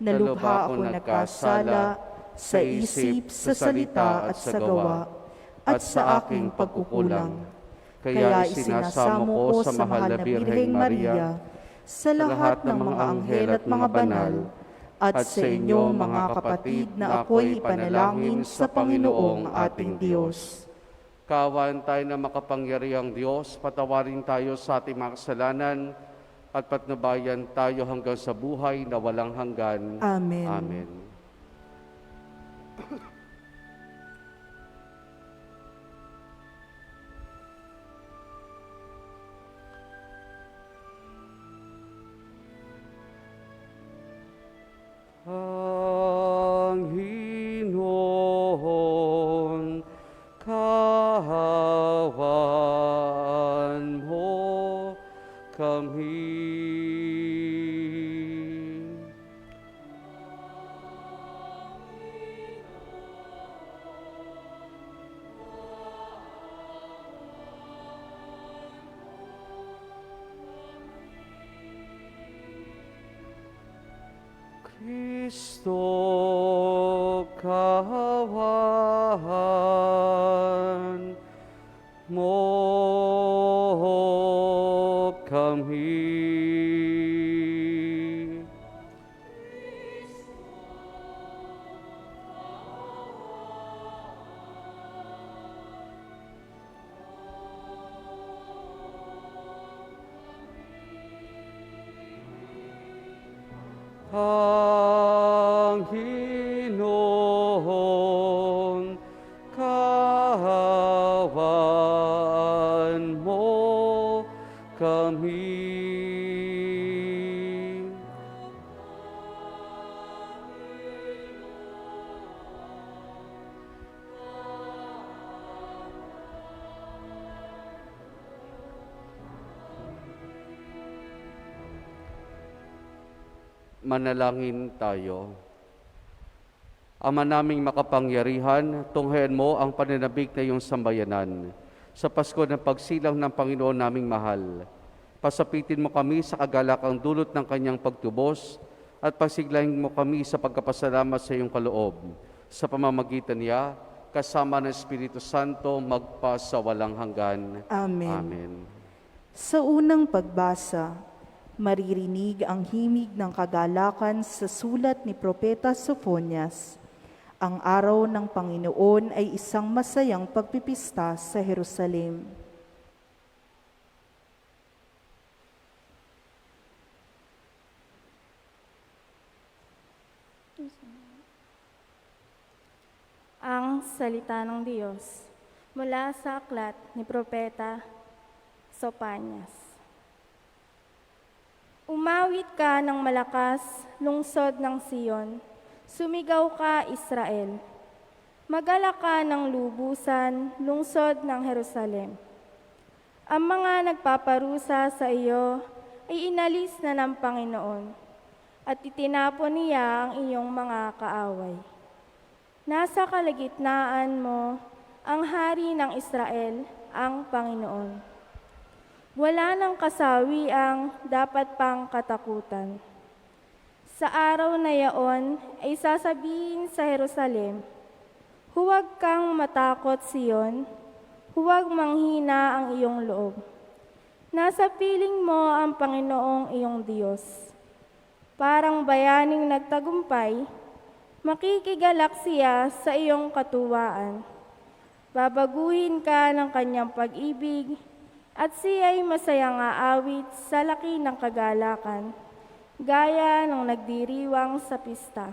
na lubha ako nagkasala sa isip, sa salita at sa gawa, at sa aking pagkukulang. Kaya isinasamo ko sa mahal na Birheng Maria, sa lahat ng mga anghel at mga banal, at sa inyo mga kapatid na ako'y ipanalangin sa Panginoong ating Diyos. Kaawaan tayo ng makapangyarihang Diyos, patawarin tayo sa ating mga kasalanan, at patnubayan tayo hanggang sa buhay na walang hanggan. Amen. Amen. Ang Hinoon, kahawan mo kami. Kristo, kahawan mo kami. Ang Hinoon, kahawan mo kami. Manalangin tayo. Ama naming makapangyarihan, tunghayan mo ang pananabik na iyong sambayanan. Sa Pasko ng pagsilang ng Panginoon naming mahal, pasapitin mo kami sa kagalakang dulot ng kanyang pagtubos at pasiglahin mo kami sa pagkapasalamat sa iyong kaloob. Sa pamamagitan niya, kasama ng Espiritu Santo, magpa sa walang hanggan. Amen. Amen. Sa unang pagbasa, maririnig ang himig ng kagalakan sa sulat ni Propeta Sophonias. Ang araw ng Panginoon ay isang masayang pagpipista sa Jerusalem. salita ng Diyos mula sa aklat ni Propeta Sopanias. Umawit ka ng malakas, lungsod ng Siyon. Sumigaw ka, Israel. Magala ka ng lubusan, lungsod ng Jerusalem. Ang mga nagpaparusa sa iyo ay inalis na ng Panginoon at itinapon niya ang iyong mga kaaway. Nasa kalagitnaan mo ang hari ng Israel, ang Panginoon. Wala nang kasawiang dapat pang katakutan. Sa araw na yaon ay sasabihin sa Jerusalem, huwag kang matakot, Siyon, huwag manghina ang iyong loob. Nasa piling mo ang Panginoong iyong Diyos. Parang bayaning nagtagumpay, makikigalak siya sa iyong katuwaan. Babaguhin ka ng kanyang pag-ibig at siya'y masayang aawit sa laki ng kagalakan, gaya ng nagdiriwang sa pista.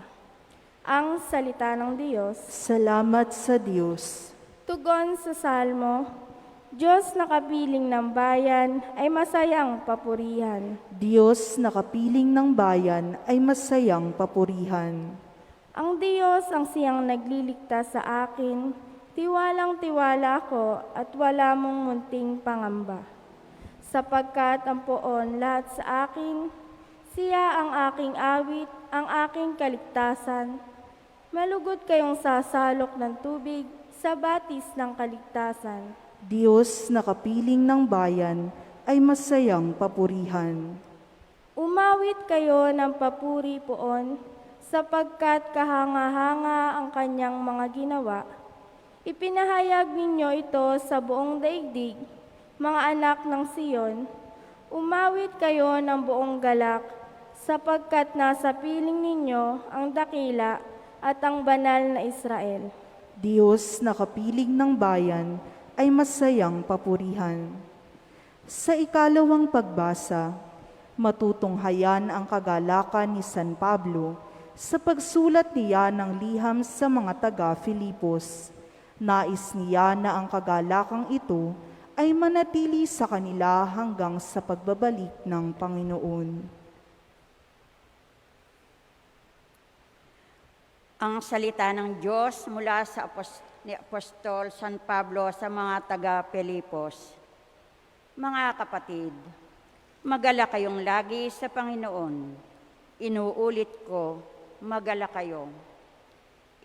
Ang salita ng Diyos. Salamat sa Diyos. Tugon sa Salmo, Diyos na kapiling ng bayan ay masayang papurihan. Diyos na kapiling ng bayan ay masayang papurihan. Ang Diyos ang siyang nagliligtas sa akin, tiwalang-tiwala ako at wala mong munting pangamba. Sapagkat ang poon lahat sa akin, siya ang aking awit, ang aking kaligtasan. Malugod kayong sasalok ng tubig sa batis ng kaligtasan. Diyos na kapiling ng bayan ay masayang papurihan. Umawit kayo ng papuri poon, sapagkat kahanga-hanga ang kanyang mga ginawa. Ipinahayag ninyo ito sa buong daigdig, mga anak ng Siyon. Umawit kayo ng buong galak, sapagkat nasa piling ninyo ang dakila at ang banal na Israel. Diyos na kapiling ng bayan ay masayang papurihan. Sa ikalawang pagbasa, matutunghayan ang kagalakan ni San Pablo sa pagsulat niya ng liham sa mga taga-Filipos. Nais niya na ang kagalakang ito ay manatili sa kanila hanggang sa pagbabalik ng Panginoon. Ang salita ng Diyos mula sa ni Apostol San Pablo sa mga taga-Filipos. Mga kapatid, magala kayong lagi sa Panginoon. Inuulit ko, magala kayo.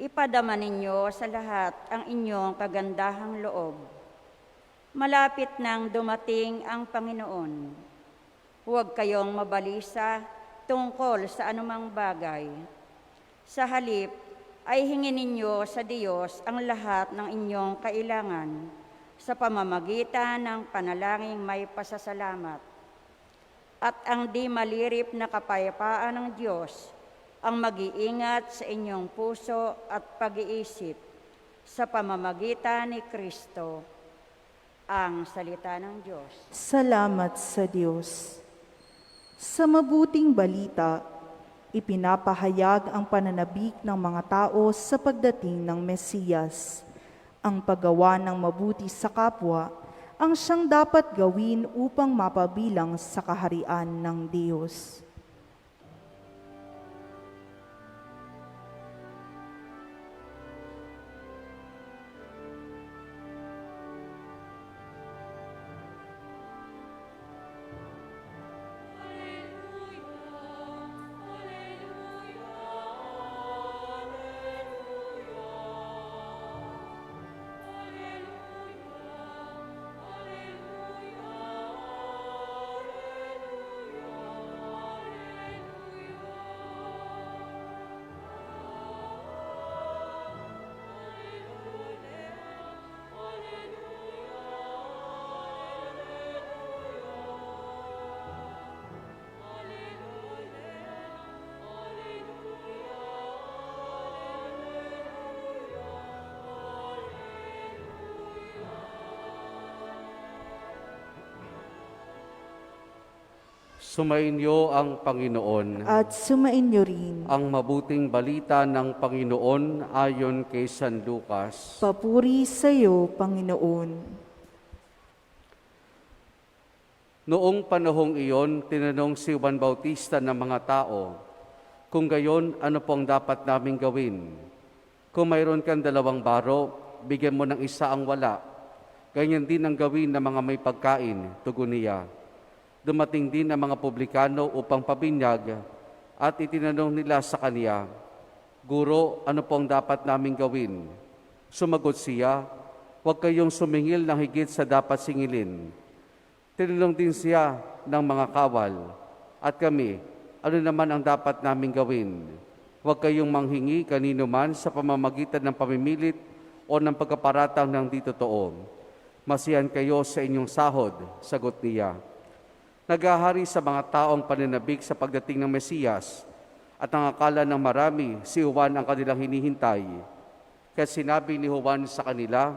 Ipadama ninyo sa lahat ang inyong kagandahang loob. Malapit nang dumating ang Panginoon. Huwag kayong mabalisa tungkol sa anumang bagay. Sa halip, ay hingin ninyo sa Diyos ang lahat ng inyong kailangan sa pamamagitan ng panalangin may pasasalamat. At ang di malirip na kapayapaan ng Diyos ang mag-iingat sa inyong puso at pag-iisip sa pamamagitan ni Kristo, ang salita ng Diyos. Salamat sa Diyos. Sa mabuting balita, ipinapahayag ang pananabik ng mga tao sa pagdating ng Mesiyas. Ang paggawa ng mabuti sa kapwa ang siyang dapat gawin upang mapabilang sa kaharian ng Diyos. Sumainyo ang Panginoon. At sumainyo rin. Ang mabuting balita ng Panginoon ayon kay San Lucas. Papuri sa iyo, Panginoon. Noong panahong iyon, tinanong si Juan Bautista ng mga tao, kung gayon, ano pong dapat naming gawin? Kung mayroon kang 2 baro, bigyan mo ng isa ang wala. Ganyan din ang gawin ng mga may pagkain, tugon niya. Dumating din ang mga publikano upang pabinyag at itinanong nila sa kaniya, Guro, ano pong dapat naming gawin? Sumagot siya, huwag kayong sumingil ng higit sa dapat singilin. Tinanong din siya ng mga kawal, at kami, ano naman ang dapat naming gawin? Huwag kayong manghingi kanino man sa pamamagitan ng pamimilit o ng pagkaparatang ng di totoo. Masiyahan kayo sa inyong sahod, sagot niya. Naghahari sa mga taong paninabik sa pagdating ng Mesiyas at ang akala ng marami si Juan ang kanilang hinihintay. Kaya sinabi ni Juan sa kanila,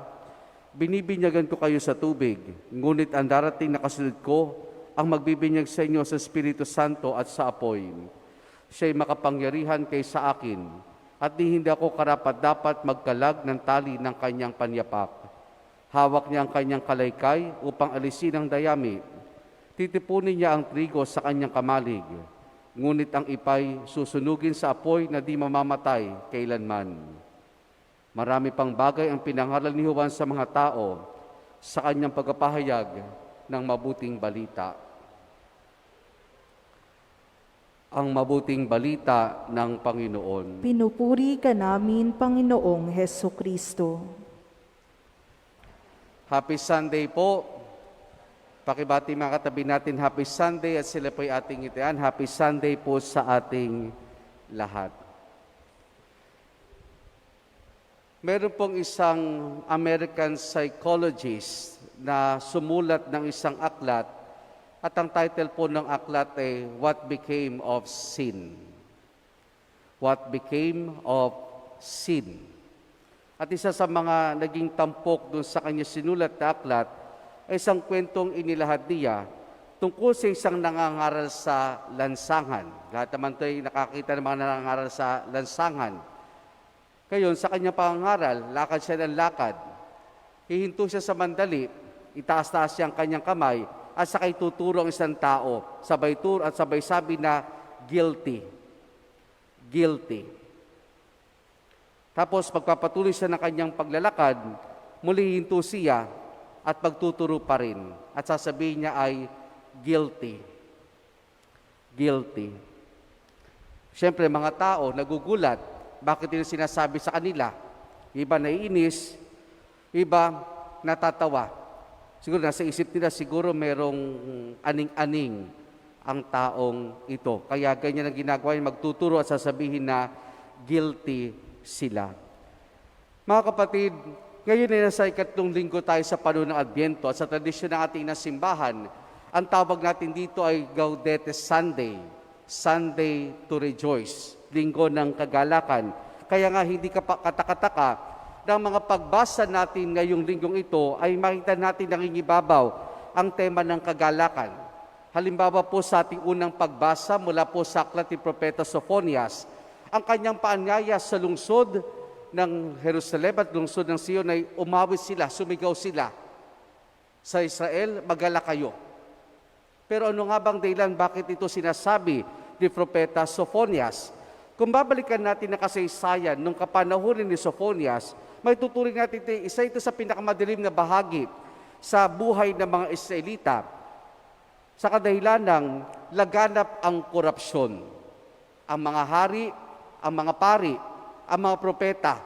binibinyagan ko kayo sa tubig, ngunit ang darating na kasunod ko ang magbibinyag sa inyo sa Espiritu Santo at sa apoy. Siya'y makapangyarihan kaysa akin at hindi ako karapat-dapat magkalag ng tali ng kanyang panyapak. Hawak niya ang kanyang kalaykay upang alisin ang dayami. Titipunin niya ang trigo sa kanyang kamalig, ngunit ang ipay susunugin sa apoy na di mamamatay kailanman. Marami pang bagay ang pinangaral ni Juan sa mga tao sa kanyang pagpapahayag ng mabuting balita. Ang mabuting balita ng Panginoon. Pinupuri ka namin, Panginoong Heso Kristo. Happy Sunday po. Pakibati mga katabi natin, Happy Sunday at sila po'y ating itian. Happy Sunday po sa ating lahat. Meron pong isang American psychologist na sumulat ng isang aklat at ang title po ng aklat ay What Became of Sin? What Became of Sin? At isa sa mga naging tampok dun sa kanya sinulat na aklat ay isang kwentong inilahad niya tungkol sa isang nangangaral sa lansangan. Lahat naman ito ay nakakita ng mga nangangaral sa lansangan. Ngayon, sa kanyang pangangaral, lakad siya ng lakad. Hihinto siya sa mandali, itaas-taas siya ang kanyang kamay, at saka ituturo ang isang tao. Sabay turo at sabay sabi na, guilty. Guilty. Tapos, pagpapatuloy siya ng kanyang paglalakad, muli hinto siya at pagtuturo pa rin. At sasabihin niya ay, guilty. Guilty. Siyempre, mga tao nagugulat. Bakit nila sinasabi sa kanila? Iba naiinis, iba natatawa. Siguro nasa isip nila, siguro merong aning-aning ang taong ito. Kaya ganyan ang ginagawa niya, magtuturo at sasabihin na guilty sila. Mga kapatid, ngayon ay nasa 3 linggo tayo sa panahon ng Adbyento at sa tradisyon ng ating nasimbahan, ang tawag natin dito ay Gaudete Sunday, Sunday to Rejoice, linggo ng kagalakan. Kaya nga hindi ka katakataka ng mga pagbasa natin ngayong linggong ito ay makita natin nangingibabaw ang tema ng kagalakan. Halimbawa po sa ating unang pagbasa mula po sa aklat ni Propeta Sophonias, ang kanyang paanyaya sa lungsod ng Jerusalem at lungsod ng Sion ay umawit sila, sumigaw sila. Sa Israel, magala kayo. Pero ano nga bang dahilan bakit ito sinasabi ni Propeta Sophonias? Kung babalikan natin na kasaysayan nung kapanahonan ni Sophonias, may tuturing natin isa ito sa pinakamadilim na bahagi sa buhay ng mga Israelita sa kadahilan ng laganap ang korupsyon. Ang mga hari, ang mga pari, ang mga propeta,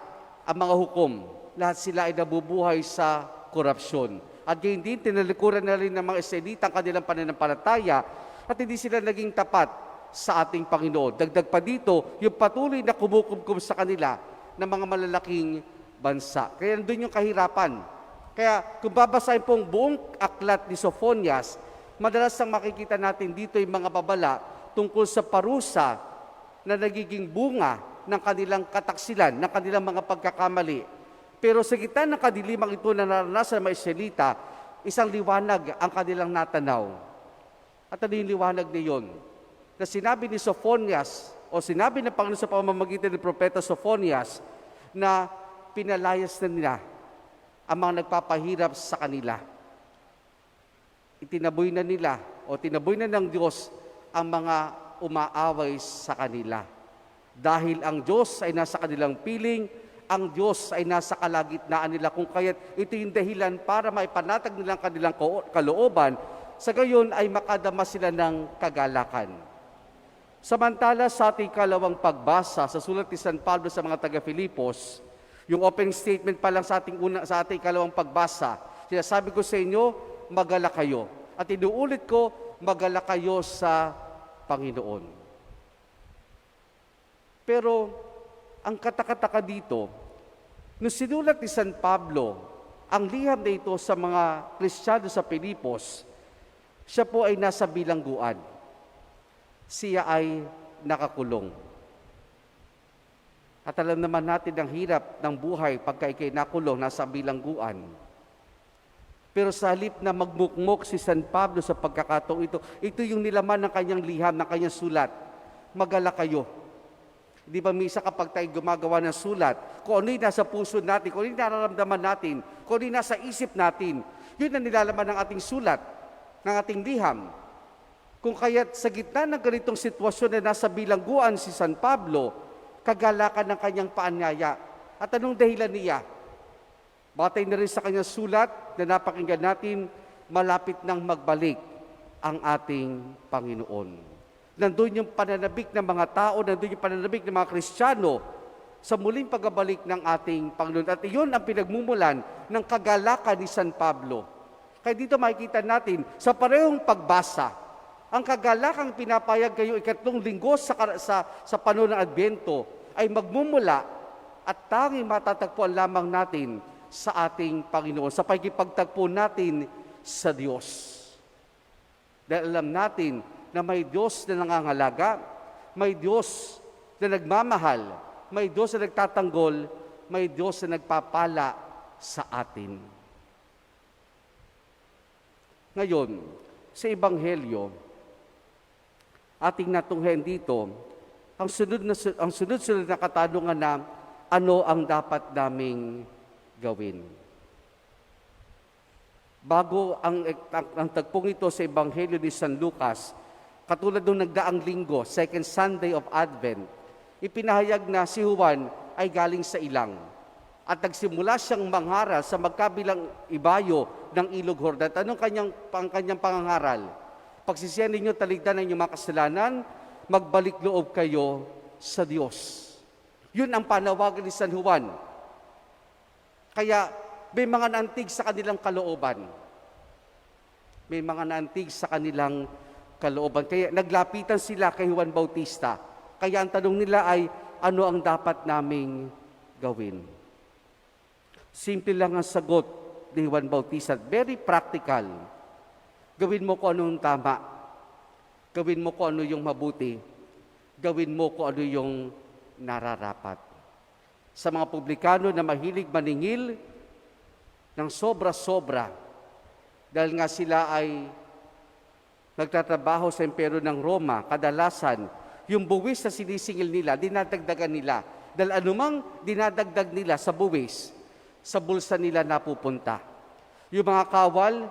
ang mga hukom, lahat sila ay nabubuhay sa korupsyon. At gayon din, tinalikuran na rin ng mga Israelita ang kanilang pananampalataya at hindi sila naging tapat sa ating Panginoon. Dagdag pa dito, yung patuloy na kumukumkum sa kanila ng mga malalaking bansa. Kaya nandun yung kahirapan. Kaya kung babasahin pong buong aklat ni Sophonias, madalas ang makikita natin dito yung mga babala tungkol sa parusa na nagiging bunga ng kanilang kataksilan, ng kanilang mga pagkakamali. Pero sa gitna ng kadilimang ito na naranasan ng mga Israelita, isang liwanag ang kanilang natanaw. At ano yung liwanag na yun? Na sinabi ni Sophonias, o sinabi ng Panginoon sa pamamagitan ni Propeta Sophonias, na pinalayas na nila ang mga nagpapahirap sa kanila. Itinaboy na nila, o tinaboy na ng Diyos ang mga umaaway sa kanila. Dahil ang Diyos ay nasa kanilang piling, ang Diyos ay nasa kalagitnaan nila, kung kaya't ito yung dahilan para maipanatag nilang kanilang kalooban, sa gayon ay makadama sila ng kagalakan. Samantala sa ating kalawang pagbasa sa sulat ni San Pablo sa mga taga-Filipos, yung opening statement pa lang sa ating kalawang pagbasa, sinasabi ko sa inyo, magalak kayo. At inuulit ko, magalak kayo sa Panginoon. Pero ang katakataka dito, nung sinulat ni San Pablo ang liham na ito sa mga Kristiyano sa Filipos, siya po ay nasa bilangguan. Siya ay nakakulong. At alam naman natin ang hirap ng buhay pagka ikay nakulong, nasa bilangguan. Pero sa halip na magmukmok si San Pablo sa pagkakataong ito yung nilaman ng kanyang liham, ng kanyang sulat. Magalak kayo. Di ba misa kapag tayo gumagawa ng sulat, kung ano yung nasa puso natin, kung ano yung nararamdaman natin, kung ano yung nasa isip natin, yun ang nilalaman ng ating sulat, ng ating liham. Kung kaya't sa gitna ng ganitong sitwasyon na nasa bilangguan si San Pablo, kagalakan ng kanyang paanyaya. At anong dahilan niya? Batay na rin sa kanyang sulat na napakinggan natin, malapit nang magbalik ang ating Panginoon. Nandun yung pananabik ng mga tao, nandun yung pananabik ng mga Kristiyano sa muling pagbabalik ng ating Panginoon. At iyon ang pinagmumulan ng kagalakan ni San Pablo. Kaya dito makikita natin, sa parehong pagbasa, ang kagalakang pinapayag kayo ikatlong linggo sa panahon ng Adbyento ay magmumula at tanging matatagpuan lamang natin sa ating Panginoon, sa pagkipagtagpo natin sa Diyos. Dahil alam natin na may Diyos na nangangalaga, may Diyos na nagmamahal, may Diyos na nagtatanggol, may Diyos na nagpapala sa atin. Ngayon, sa Ebanghelyo, ating natunghayan dito, ang sunod-sunod na katanungan na ano ang dapat naming gawin. Bago ang tagpong ito sa Ebanghelyo ni San Lucas, katulad nung nagdaang linggo, second Sunday of Advent, ipinahayag na si Juan ay galing sa ilang at nagsimula siyang mangharal sa magkabilang ibayo ng Ilog Jordan. Anong kanyang pangangaral? Pagsisihan ninyo, taligdan ng inyong mga kasalanan, magbalik loob kayo sa Diyos. Yun ang panawagan ni San Juan. Kaya may mga naantig sa kanilang kalooban. May mga naantig sa kanilang kalooban. Kaya naglapitan sila kay Juan Bautista. Kaya ang tanong nila ay, ano ang dapat naming gawin? Simple lang ang sagot ni Juan Bautista. Very practical. Gawin mo kung anong tama. Gawin mo kung ano yung mabuti. Gawin mo kung ano yung nararapat. Sa mga publikano na mahilig maningil ng sobra-sobra, dahil nga sila ay nagtatrabaho sa imperyo ng Roma, kadalasan, yung buwis na sinisingil nila, dinadagdagan nila. Dahil anumang dinadagdag nila sa buwis, sa bulsa nila napupunta. Yung mga kawal,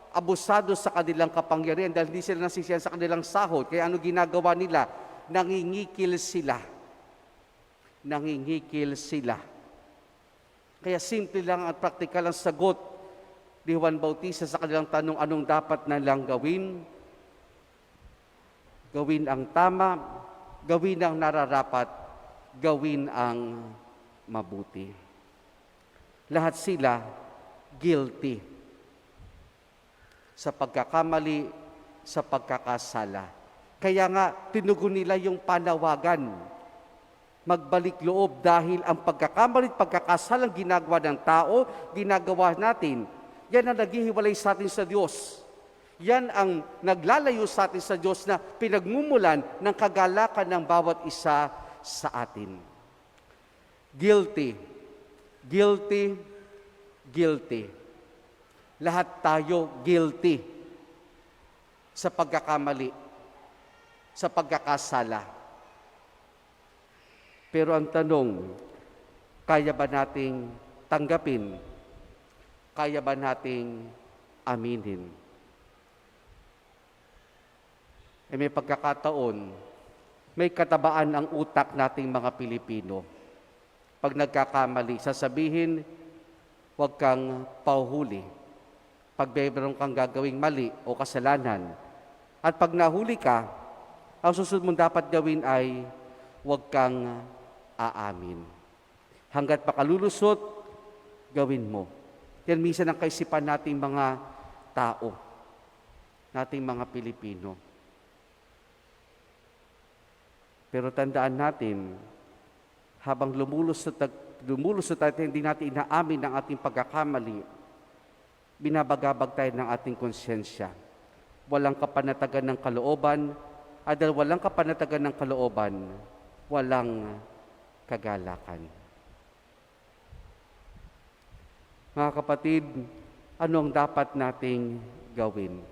abusado sa kanilang kapangyarihan dahil hindi sila nasisiyan sa kanilang sahod. Kaya ano ginagawa nila? Nangingikil sila. Nangingikil sila. Kaya simple lang at praktikal ang sagot ni Juan Bautista sa kanilang tanong, anong dapat nilang gawin? Gawin ang tama, gawin ang nararapat, gawin ang mabuti. Lahat sila guilty sa pagkakamali, sa pagkakasala. Kaya nga, tinugon nila yung panawagan. Magbalik loob dahil ang pagkakamali at pagkakasalang ginagawa ng tao, ginagawa natin, yan ang naghihiwalay sa atin sa Diyos. Yan ang naglalayo sa atin sa Diyos na pinagmumulan ng kagalakan ng bawat isa sa atin. Guilty. Guilty. Guilty. Lahat tayo guilty. sa pagkakamali, sa pagkakasala. Pero ang tanong, kaya ba nating tanggapin? Kaya ba nating aminin? May pagkakataon, may katabaan ang utak nating mga Pilipino. Pag nagkakamali, sasabihin, huwag kang pauhuli. Pag meron kang gagawing mali o kasalanan. At pag nahuli ka, ang susunod mong dapat gawin ay huwag kang aamin. Hanggat makalulusot, gawin mo. Yan minsan ang kaisipan nating mga tao, nating mga Pilipino. Pero tandaan natin, habang lumulusot tayo, hindi natin inaamin ang ating pagkakamali, binabagabag tayo ng ating konsyensya. Walang kapanatagan ng kalooban, at dahil walang kapanatagan ng kalooban, walang kagalakan. Mga kapatid, ano ang dapat nating gawin?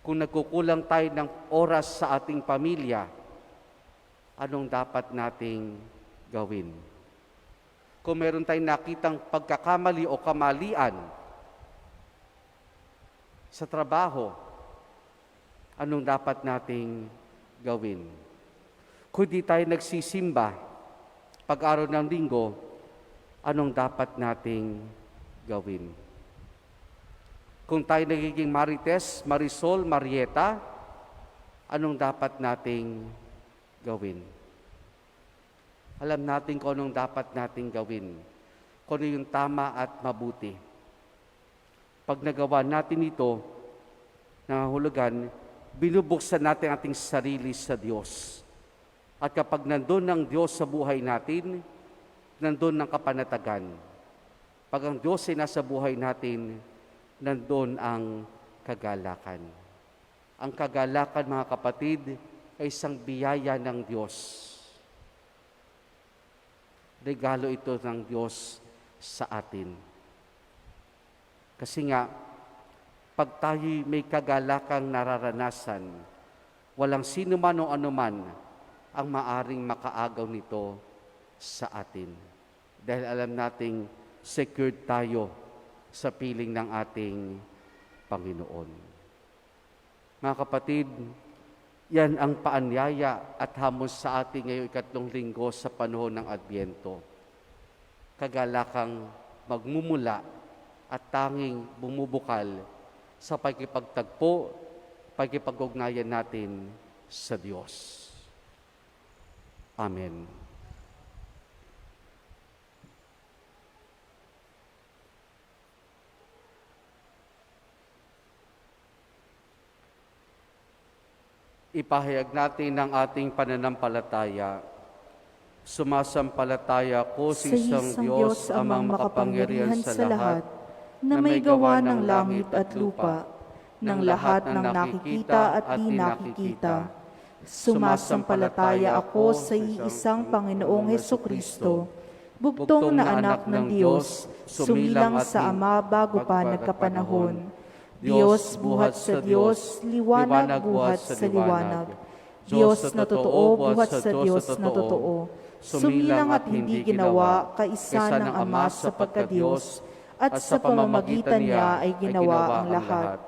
Kung nagkukulang tayo ng oras sa ating pamilya, anong dapat nating gawin? Kung meron tayong nakitang pagkakamali o kamalian sa trabaho, anong dapat nating gawin? Kung di tayo nagsisimba pag-araw ng linggo, anong dapat nating gawin? Kung tayo nagiging Marites, Marisol, Marieta, anong dapat nating gawin? Alam natin kung anong dapat nating gawin, kung ano yung tama at mabuti. Pag nagawa natin ito, nangangahulugan, binubuksan natin ating sarili sa Diyos. At kapag nandun ang Diyos sa buhay natin, nandun ang kapanatagan. Pag ang Diyos ay nasa buhay natin, nandun ang kagalakan. Ang kagalakan, mga kapatid, ay isang biyaya ng Diyos. Regalo ito ng Diyos sa atin. Kasi nga, pag tayo may kagalakang nararanasan, walang sino man o anuman ang maaring makaagaw nito sa atin. Dahil alam nating secured tayo sa piling ng ating Panginoon. Mga kapatid, yan ang paanyaya at hamon sa ating ngayong 3 linggo sa panahon ng Adbyento. Kagalakang magmumula at tanging bumubukal sa pagkipagtagpo, pagkipag-ugnayan natin sa Diyos. Amen. Ipahayag natin ang ating pananampalataya. Sumasampalataya ko sa isang Diyos, amang makapangyarihan sa lahat, na may gawa ng langit at lupa, ng lahat ng nakikita at di nakikita. Sumasampalataya ako sa iisang Panginoong Hesukristo, bugtong na anak ng Diyos, sumilang sa Ama bago pa nagkapanahon. Diyos buhat sa Diyos, liwanag buhat sa liwanag. Diyos na totoo buhat sa Diyos na totoo. Sumilang at hindi ginawa, kaisa ng Ama sa pagka-Diyos, at sa pamamagitan niya ay ginawa ang lahat.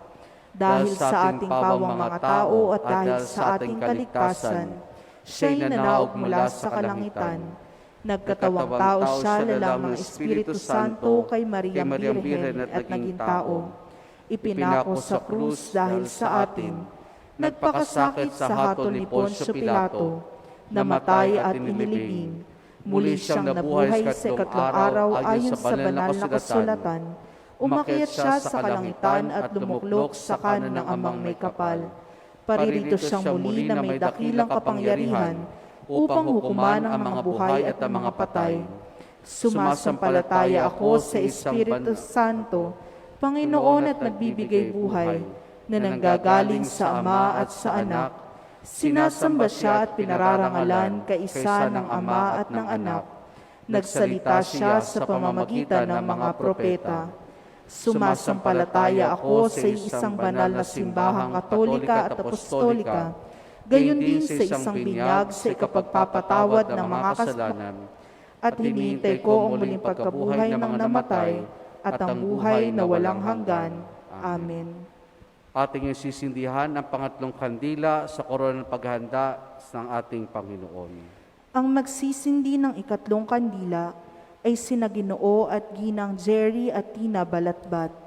Dahil sa ating pawang mga tao at dahil sa ating kaligtasan, siya'y nanaog mula sa kalangitan. Nagkatawang tao siya lalang ng Espiritu Santo kay Mariam Birhen at naging tao. Ipinako sa krus dahil sa atin. Nagpakasakit sa hatol ni Poncio Pilato. Namatay at inilibing. Muli siyang nabuhay sa 3 araw ayon sa banal na kasulatan. Umakyat siya sa kalangitan at lumuklok sa kanan ng Amang may kapal. Paririto siyang muli na may dakilang kapangyarihan upang hukuman ang mga buhay at ang mga patay. Sumasampalataya ako sa Espiritu Santo, Panginoon at nagbibigay buhay, na nanggagaling sa Ama at sa Anak. Sinasamba siya at pinararangalan kaisa ng Ama at ng Anak. Nagsalita siya sa pamamagitan ng mga propeta. Sumasampalataya ako sa isang banal na simbahang katolika at apostolika, gayon din sa isang binyag sa ikapagpapatawad ng mga kasalanan, at hinihintay ko ang muling pagkabuhay ng mga namatay at ang buhay na walang hanggan. Amen. Ating isisindihan ang pangatlong kandila sa korona ng paghahanda ng ating Panginoon. Ang magsisindi ng ikatlong kandila ay sina Ginoo at Ginang Jerry at Tina Balatbat.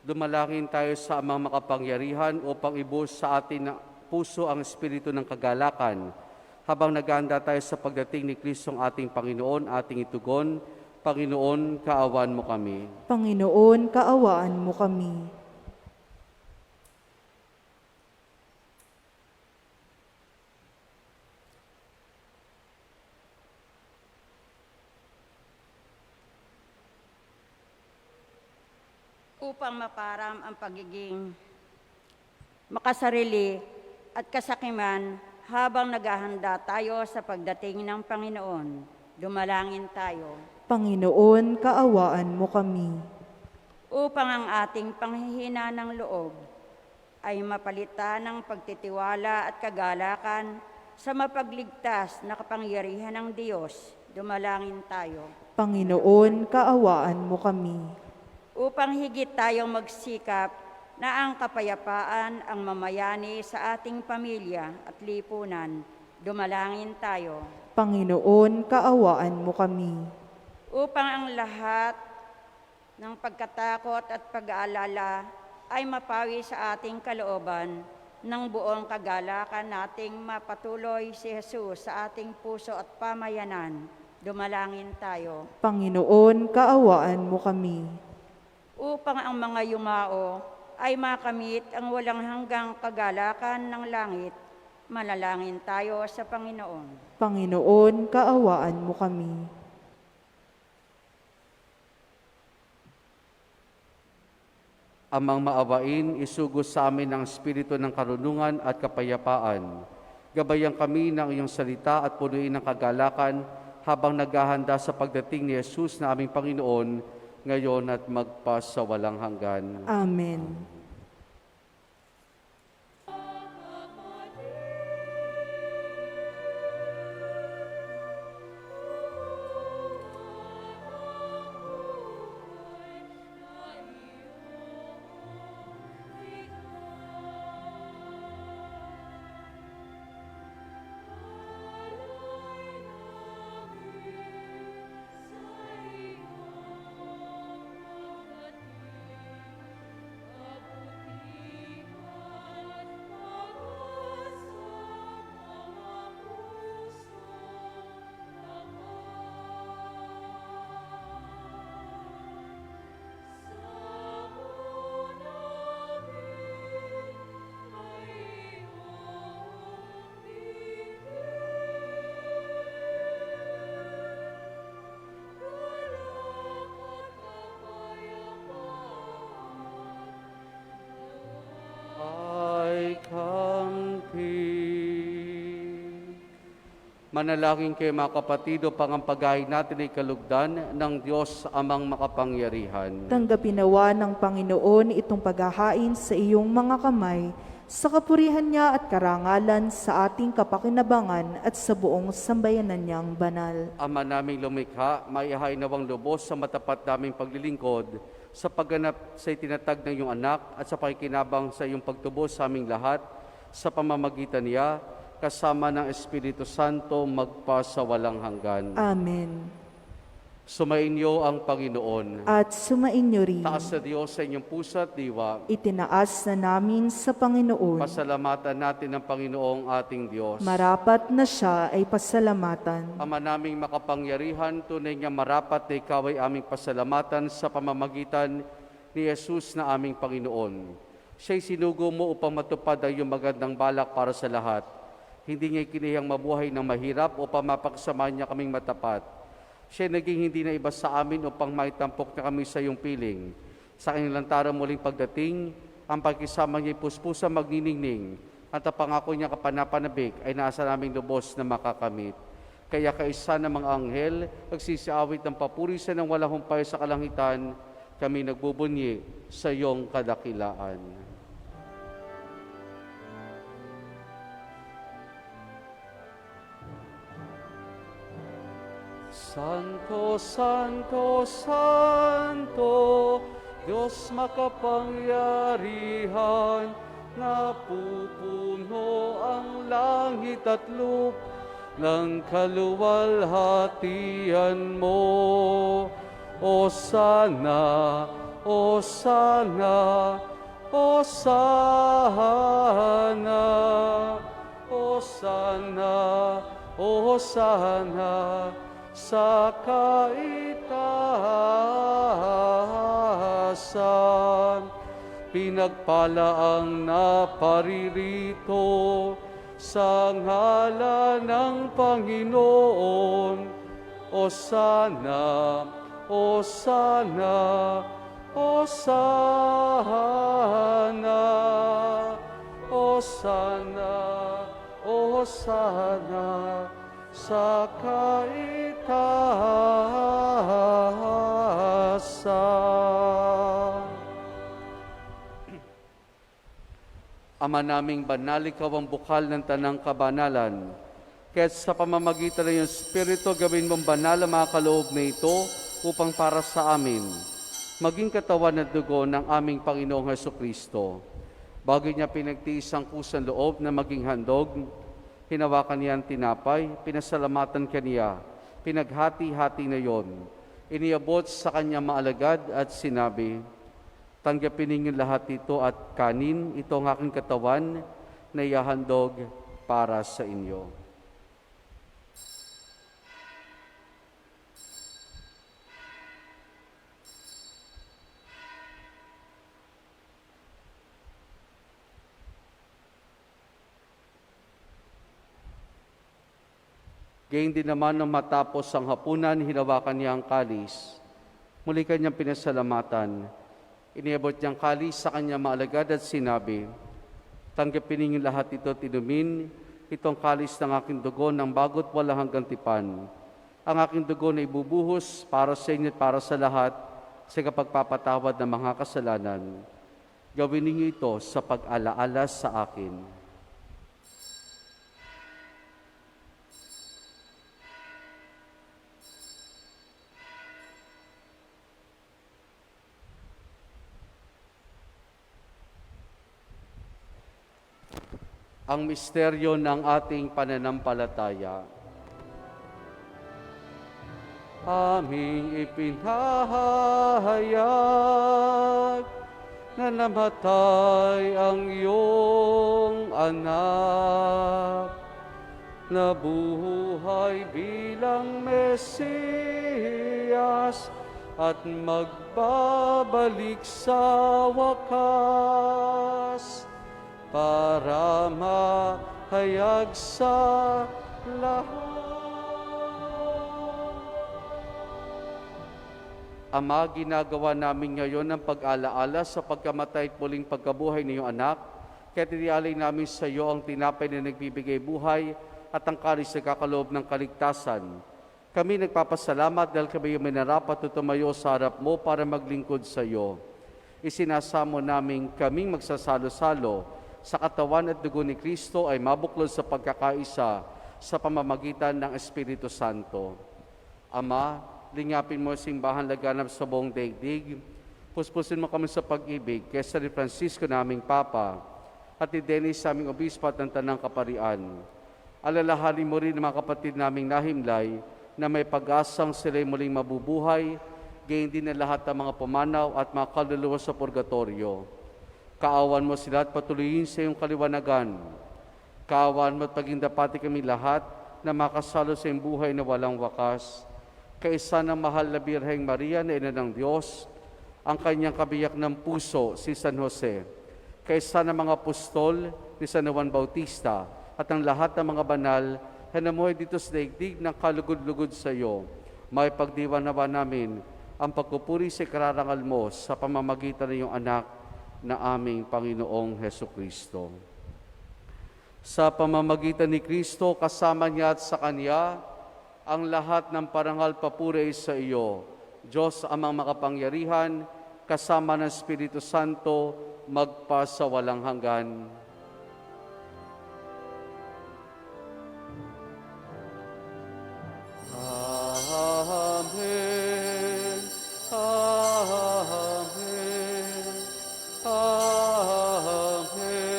Dumalangin tayo sa amang makapangyarihan upang ibuhos sa atin na puso ang espiritu ng kagalakan. Habang naghahanda tayo sa pagdating ni Kristong ating Panginoon, ating itugon, Panginoon, kaawaan mo kami. Panginoon, kaawaan mo kami. Upang maparam ang pagiging makasarili at kasakiman habang naghahanda tayo sa pagdating ng Panginoon. Dumalangin tayo. Panginoon, kaawaan mo kami. Upang ang ating panghihina ng loob ay mapalitan ng pagtitiwala at kagalakan sa mapagligtas na kapangyarihan ng Diyos. Dumalangin tayo. Panginoon, kaawaan mo kami. Upang higit tayong magsikap na ang kapayapaan ang mamayani sa ating pamilya at lipunan, dumalangin tayo. Panginoon, kaawaan mo kami. Upang ang lahat ng pagkatakot at pag-aalala ay mapawi sa ating kalooban ng buong kagalakan nating mapatuloy si Jesus sa ating puso at pamayanan, dumalangin tayo. Panginoon, kaawaan mo kami. Upang ang mga yumao ay makamit ang walang hanggang kagalakan ng langit, manalangin tayo sa Panginoon. Panginoon, kaawaan mo kami. Amang maawain, isugos sa amin ang espiritu ng karunungan at kapayapaan. Gabayan kami ng iyong salita at punuin ng kagalakan habang naghahanda sa pagdating ni Jesus na aming Panginoon, ngayon at magpas sa walang hanggan. Amen. Manalangin kayo mga kapatid upang ang paghain natin ay kalugdan ng Diyos amang makapangyarihan. Tanggapin nawa ng Panginoon itong paghahain sa iyong mga kamay sa kapurihan niya at karangalan sa ating kapakinabangan at sa buong sambayanan niyang banal. Ama naming lumikha, maihay nawang lubos sa matapat naming paglilingkod sa pagganap sa itinatag ng iyong anak at sa pakikinabang sa iyong pagtubos sa aming lahat sa pamamagitan niya, kasama ng Espiritu Santo magpasawalang hanggan. Amen. Sumainyo ang Panginoon. At sumainyo rin. Taas sa Diyos sa inyong puso at diwa. Itinaas na namin sa Panginoon. Pasalamatan natin ang Panginoong ating Diyos. Marapat na siya ay pasalamatan. Ama naming makapangyarihan, tunay nga marapat na ikaw ay aming pasalamatan sa pamamagitan ni Jesus na aming Panginoon. Siya'y sinugo mo upang matupad ang iyong magandang balak para sa lahat. Hindi niya kinihang mabuhay ng mahirap upang mapagsama niya kaming matapat. Siya naging hindi na iba sa amin upang maitampok na kami sa iyong piling. Sa kanyang lantarang muling pagdating, ang pagkisama niya'y puspusa magniningning at ang pangako niya kapanapanabik ay nasa naming lubos na makakamit. Kaya kaisa ng mga anghel, nagsisiawit ng papuri sa ng walang humpay sa kalangitan, kami nagbubunyi sa iyong kadakilaan. Santo, Santo, Santo, Diyos makapangyarihan, napupuno ang langit at lupa ng kaluwalhatian mo. O sana, o sana, o sana, o sana, o sana, sa kaitaasan. Pinagpala ang naparirito sa ngalan ng Panginoon. O sana, o sana, o sana, o sana, o sana, sa kaitaasan. Ama naming banal, ikaw ang bukal ng tanang kabanalan. Kaya sa pamamagitan ng iyong Espiritu, gawin mong banal ang mga kaloob na ito upang para sa amin, maging katawan at dugo ng aming Panginoong Hesukristo. Bago niya pinagtiis ang kusang loob na maging handog, hinawakan niya ang tinapay, pinasalamatan kaniya, pinaghati-hati na yon. Iniabot sa kanya maalagad at sinabi, tanggapin ninyo lahat ito at kanin, ito ang aking katawan na ihahandog para sa inyo. Gayun din naman nang matapos ang hapunan, hinawakan niya ang kalis. Muli kanyang pinasalamatan. Iniabot niyang kalis sa kanyang maalagad at sinabi, tanggapin ninyo lahat ito at inumin, itong kalis ng aking dugo ng bago't walang hanggang tipan. Ang aking dugo na ibubuhos para sa inyo at para sa lahat sa kapagpapatawad ng mga kasalanan. Gawin ninyo ito sa pag-alaala sa akin. Ang misteryo ng ating pananampalataya. Aming ipinahayag na namatay ang iyong anak, nabuhay bilang Mesiyas at magbabalik sa wakas para mahayag sa lahat. Ama, ginagawa namin ngayon ang pag-alaala sa pagkamatay at muling pagkabuhay ng iyong anak, kaya tinialay namin sa iyo ang tinapay na nagbibigay buhay at ang kalis na kakaloob ng kaligtasan. Kami nagpapasalamat dahil kami may narapat at tumayo sa harap mo para maglingkod sa iyo. Isinasamo namin kaming magsasalo-salo sa katawan at dugo ni Kristo ay mabuklod sa pagkakaisa sa pamamagitan ng Espiritu Santo. Ama, lingapin mo ang simbahan laganap sa buong daigdig. Puspusin mo kami sa pag-ibig kay San Francisco naming Papa at ni Dennis aming Obispo at ng Tanang Kaparian. Alalahanin mo rin ang mga kapatid naming nahimlay na may pag-asang sila'y muling mabubuhay, gayon din na lahat ng mga pumanaw at mga kaluluwa sa purgatorio. Kaawan mo sila at patuloyin sa iyong kaliwanagan. Kaawan mo at paging dapati kami lahat na makasalo sa iyong buhay na walang wakas. Kaisa ng mahal na Birheng Maria na Ina ng Diyos, ang kanyang kabiyak ng puso, si San Jose. Kaisa ng mga apostol ni San Juan Bautista at ang lahat ng mga banal na namuhay dito sa daigdig ng kalugod-lugod sa iyo. May pagdiwan nawa namin ang pagpupuri sa kararangal mo sa pamamagitan ng iyong anak na aming Panginoong Hesukristo. Sa pamamagitan ni Kristo, kasama niya at sa Kanya, ang lahat ng parangal papuri sa iyo, Diyos amang makapangyarihan, kasama ng Espiritu Santo, magpa sa walang hanggan. Amen. Amen. Amen. Amen. Amen.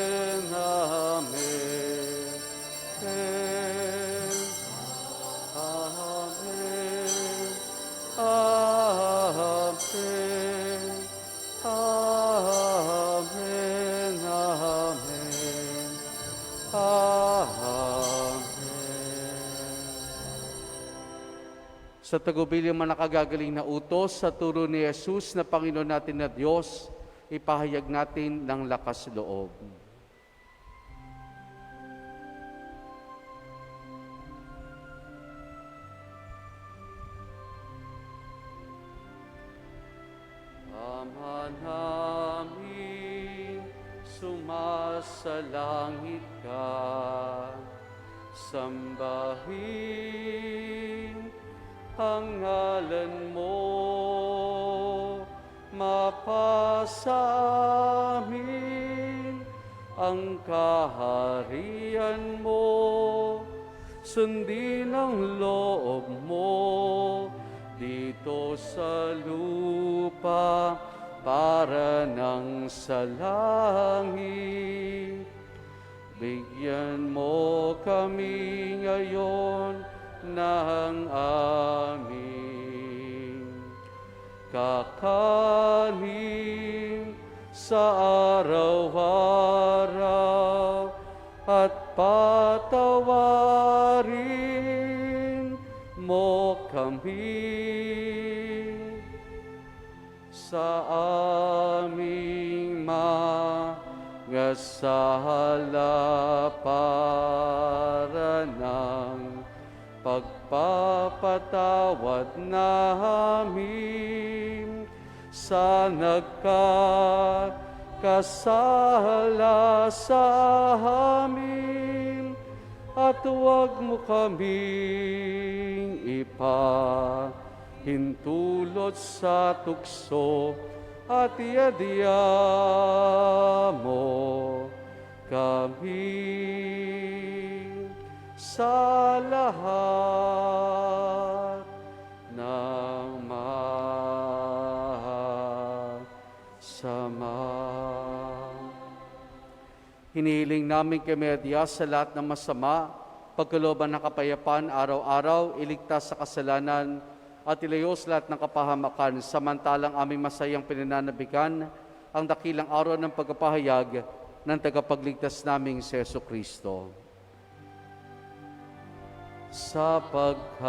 Amen. Amen. Amen. Amen. Sa tagubilin man nakagagaling na utos sa turo ni Jesus na Panginoon natin na Diyos, ipahayag natin ng lakas loob. Ama namin, sumasalangit ka, sambahin ang ngalan mo, mapasa amin ang kaharian mo, sundin ang loob mo dito sa lupa para nang sa langit. Bigyan mo kami ngayon ng aming kakanin sa araw-araw at patawarin mo kami sa aming mga sala para ng pagpapatawad namin sa nagkakasala sa amin, at huwag mo kaming ipahintulot sa tukso, at iadya mo kami sa lahat ng masama. Hinihiling namin kay Maria sa lahat ng masama, pagkalooban ng kapayapaan araw-araw, iligtas sa kasalanan, at ilayo sa lahat ng kapahamakan, samantalang aming masayang pinananabikan ang dakilang araw ng pagpapahayag ng tagapagligtas naming si Jesucristo. Sapagkat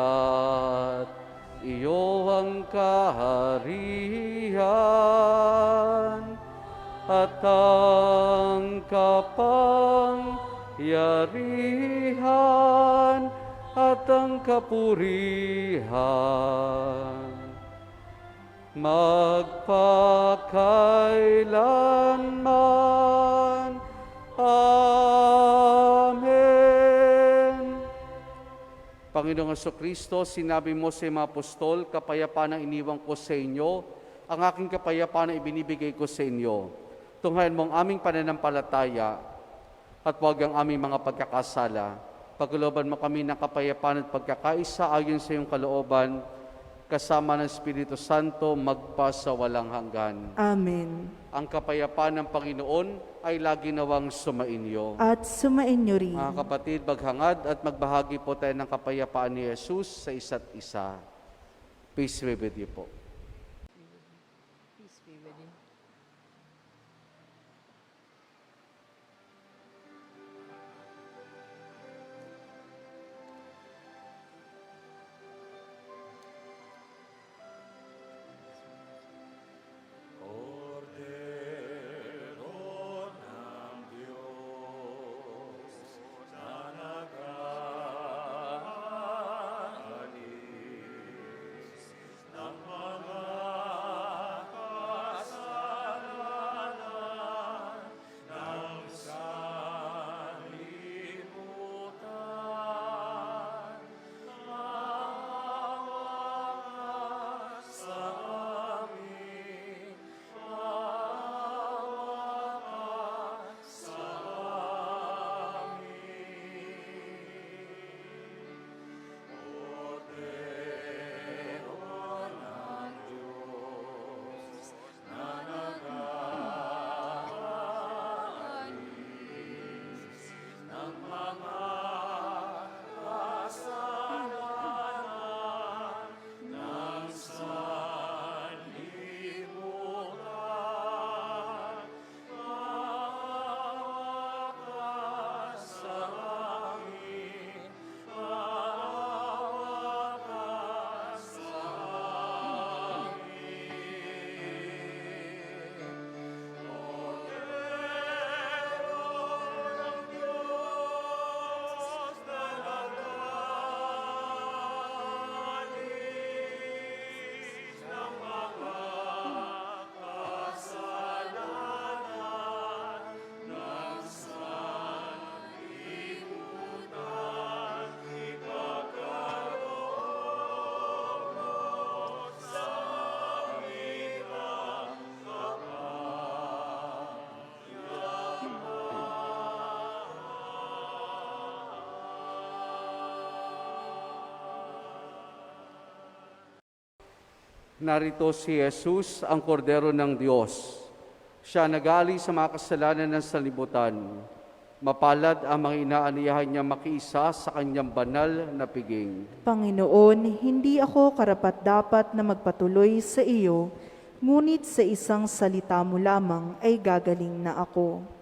iyo ang kaharian at ang kapangyarihan at ang kapurihan magpakailanman. Amen. Panginoong Jesucristo, sinabi mo sa mga apostol, kapayapaan ang iniwang ko sa inyo, ang aking kapayapaan ang ibinibigay ko sa inyo. Tunghayan mo ang aming pananampalataya At huwag ang aming mga pagkakasala. Pagkalooban mo kami ng kapayapaan at pagkakaisa ayon sa iyong kalooban, kasama ng Espiritu Santo, magpa sa walang hanggan. Amen. Ang kapayapaan ng Panginoon ay lagi nawang sumainyo. At sumainyo rin. Mga kapatid, maghangad at magbahagi po tayo ng kapayapaan ni Jesus sa isa't isa. Peace be with you po. Peace be with you. Narito si Jesus, ang kordero ng Diyos. Siya nagali sa mga kasalanan ng sanlibutan. Mapalad ang mga inaaniyahan niya makiisa sa kanyang banal na piging. Panginoon, hindi ako karapat-dapat na magpatuloy sa iyo, ngunit sa isang salita mo lamang ay gagaling na ako.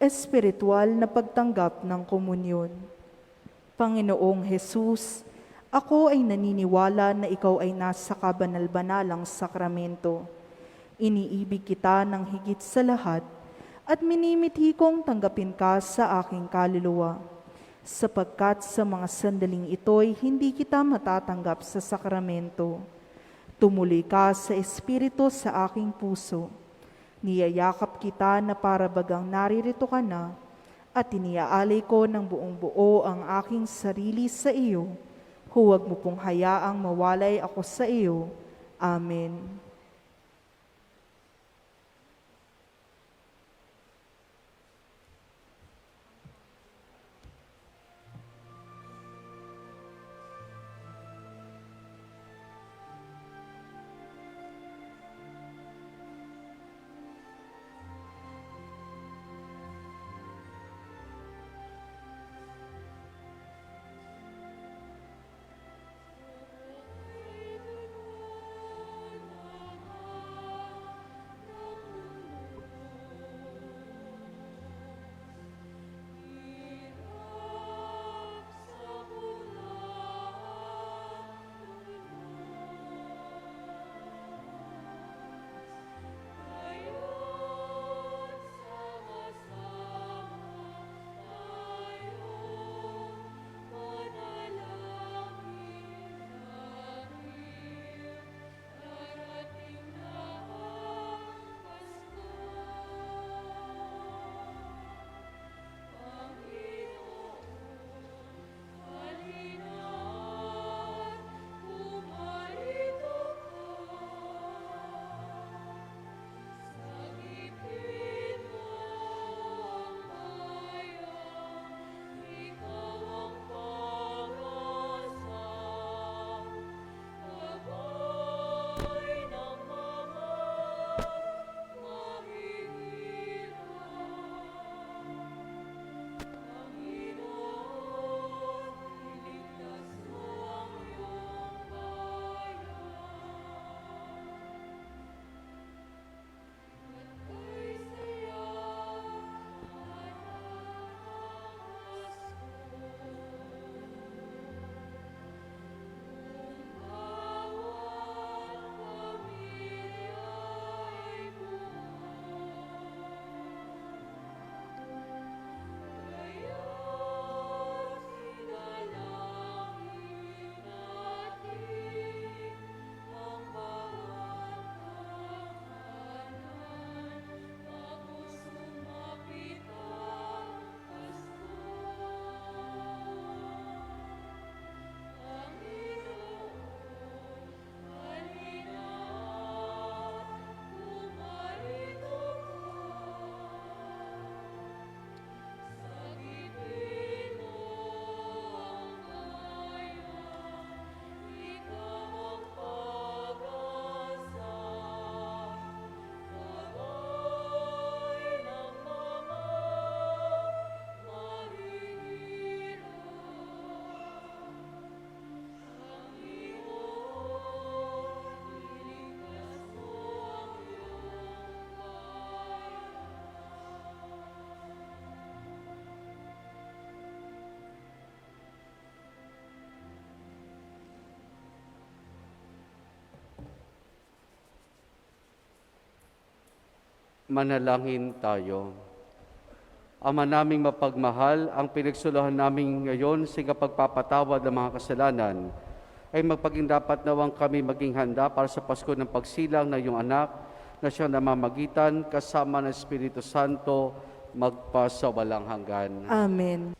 Espiritual na pagtanggap ng komunyon. Panginoong Hesus, ako ay naniniwala na ikaw ay nasa kabanal-banalang sakramento. Iniibig kita ng higit sa lahat at minimithi kong tanggapin ka sa aking kaluluwa. Sapagkat sa mga sandaling ito'y hindi kita matatanggap sa sakramento. Tumuloy ka sa Espiritu sa aking puso. Niyayakap kita na para bagang naririto ka na at iniaalay ko ng buong buo ang aking sarili sa iyo. Huwag mo pong hayaang mawalay ako sa iyo. Amen. Manalangin tayo. Ama naming mapagmahal, ang pinagsuluhan namin ngayon sa pagpapatawad ng mga kasalanan ay magpaging dapat nawang kami maging handa para sa Pasko ng pagsilang na iyong anak na siyang namamagitan kasama ng Espiritu Santo magpasawalang hanggan. Amen.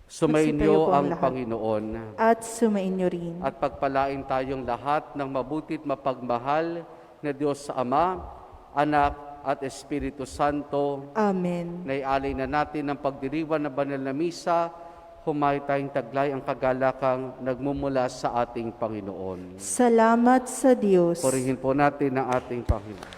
Sumainyo Magsitayo po ang ang lahat. Panginoon At sumainyo rin. at pagpalain tayong lahat ng mabutit mapagmahal na Diyos sa Ama, Anak at Espiritu Santo. Amen. Naialay na natin ang pagdiriwan ng banal na misa, humay tayong taglay ang kagalakang nagmumula sa ating Panginoon. Salamat sa Diyos. Purihin po natin ang ating Panginoon.